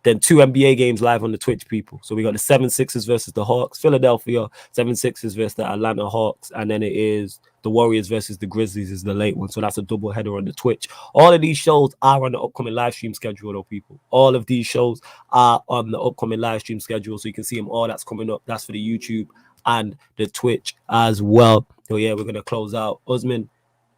Then 2 NBA games live on the Twitch, people. So we got the 76ers versus the Hawks, Philadelphia 76ers versus the Atlanta Hawks, and then it is the Warriors versus the Grizzlies is the late one. So that's a double header on the Twitch. All of these shows are on the upcoming live stream schedule, though, people. All of these shows are on the upcoming live stream schedule, so you can see them all. That's coming up. That's for the YouTube and the Twitch as well. So yeah, we're gonna close out. Usman,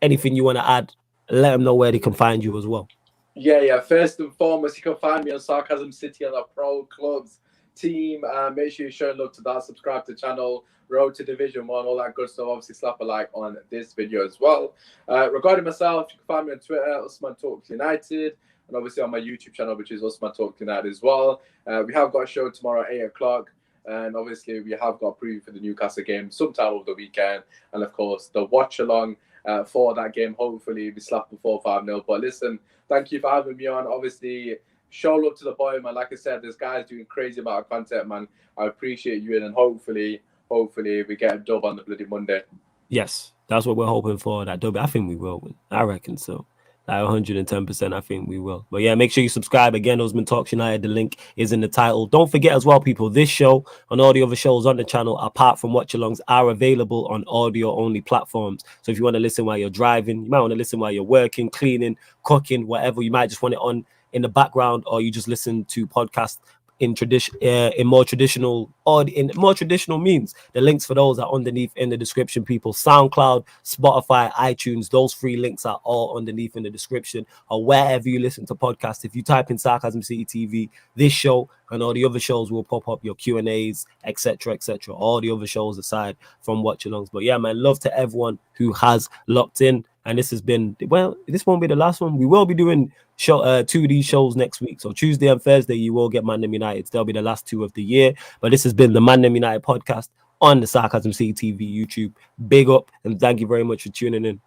anything you want to add? Let them know where they can find you as well. Yeah. First and foremost, you can find me on Sarcasm City on the Pro Clubs team. Make sure you show love to that. Subscribe to the channel. Road to Division 1, all that good stuff. Obviously, slap a like on this video as well. Regarding myself, you can find me on Twitter, Usman Talks United, and obviously on my YouTube channel, which is Usman Talks United as well. We have got a show tomorrow at 8 o'clock. And obviously, we have got a preview for the Newcastle game sometime over the weekend. And of course, the watch along for that game. Hopefully, we slap before 5-0. But listen, thank you for having me on. Obviously, show love to the boy, man. Like I said, this guy's doing crazy amount of content, man. I appreciate you, and hopefully we get a dub on the bloody Monday. Yes, that's what we're hoping for. That dub. I think we will win. I reckon so. Like 110%, I think we will. But yeah, make sure you subscribe. Again, Osman Talks United. The link is in the title. Don't forget as well, people, this show and all the other shows on the channel, apart from watch-alongs, are available on audio-only platforms. So if you want to listen while you're driving, you might want to listen while you're working, cleaning, cooking, whatever. You might just want it on in the background, or you just listen to podcasts in more traditional means. The links for those are underneath in the description, people. SoundCloud, Spotify, iTunes, those 3 links are all underneath in the description, or wherever you listen to podcasts. If you type in Sarcasm City TV, this show and all the other shows will pop up, your Q&As, etc., all the other shows aside from watch-alongs. But yeah, man, love to everyone who has locked in. And this has been, well, this won't be the last one. We will be doing 2 of these shows next week. So Tuesday and Thursday, you will get ManDem United. They'll be the last 2 of the year. But this has been the ManDem United podcast on the Sarcasm City TV YouTube. Big up, and thank you very much for tuning in.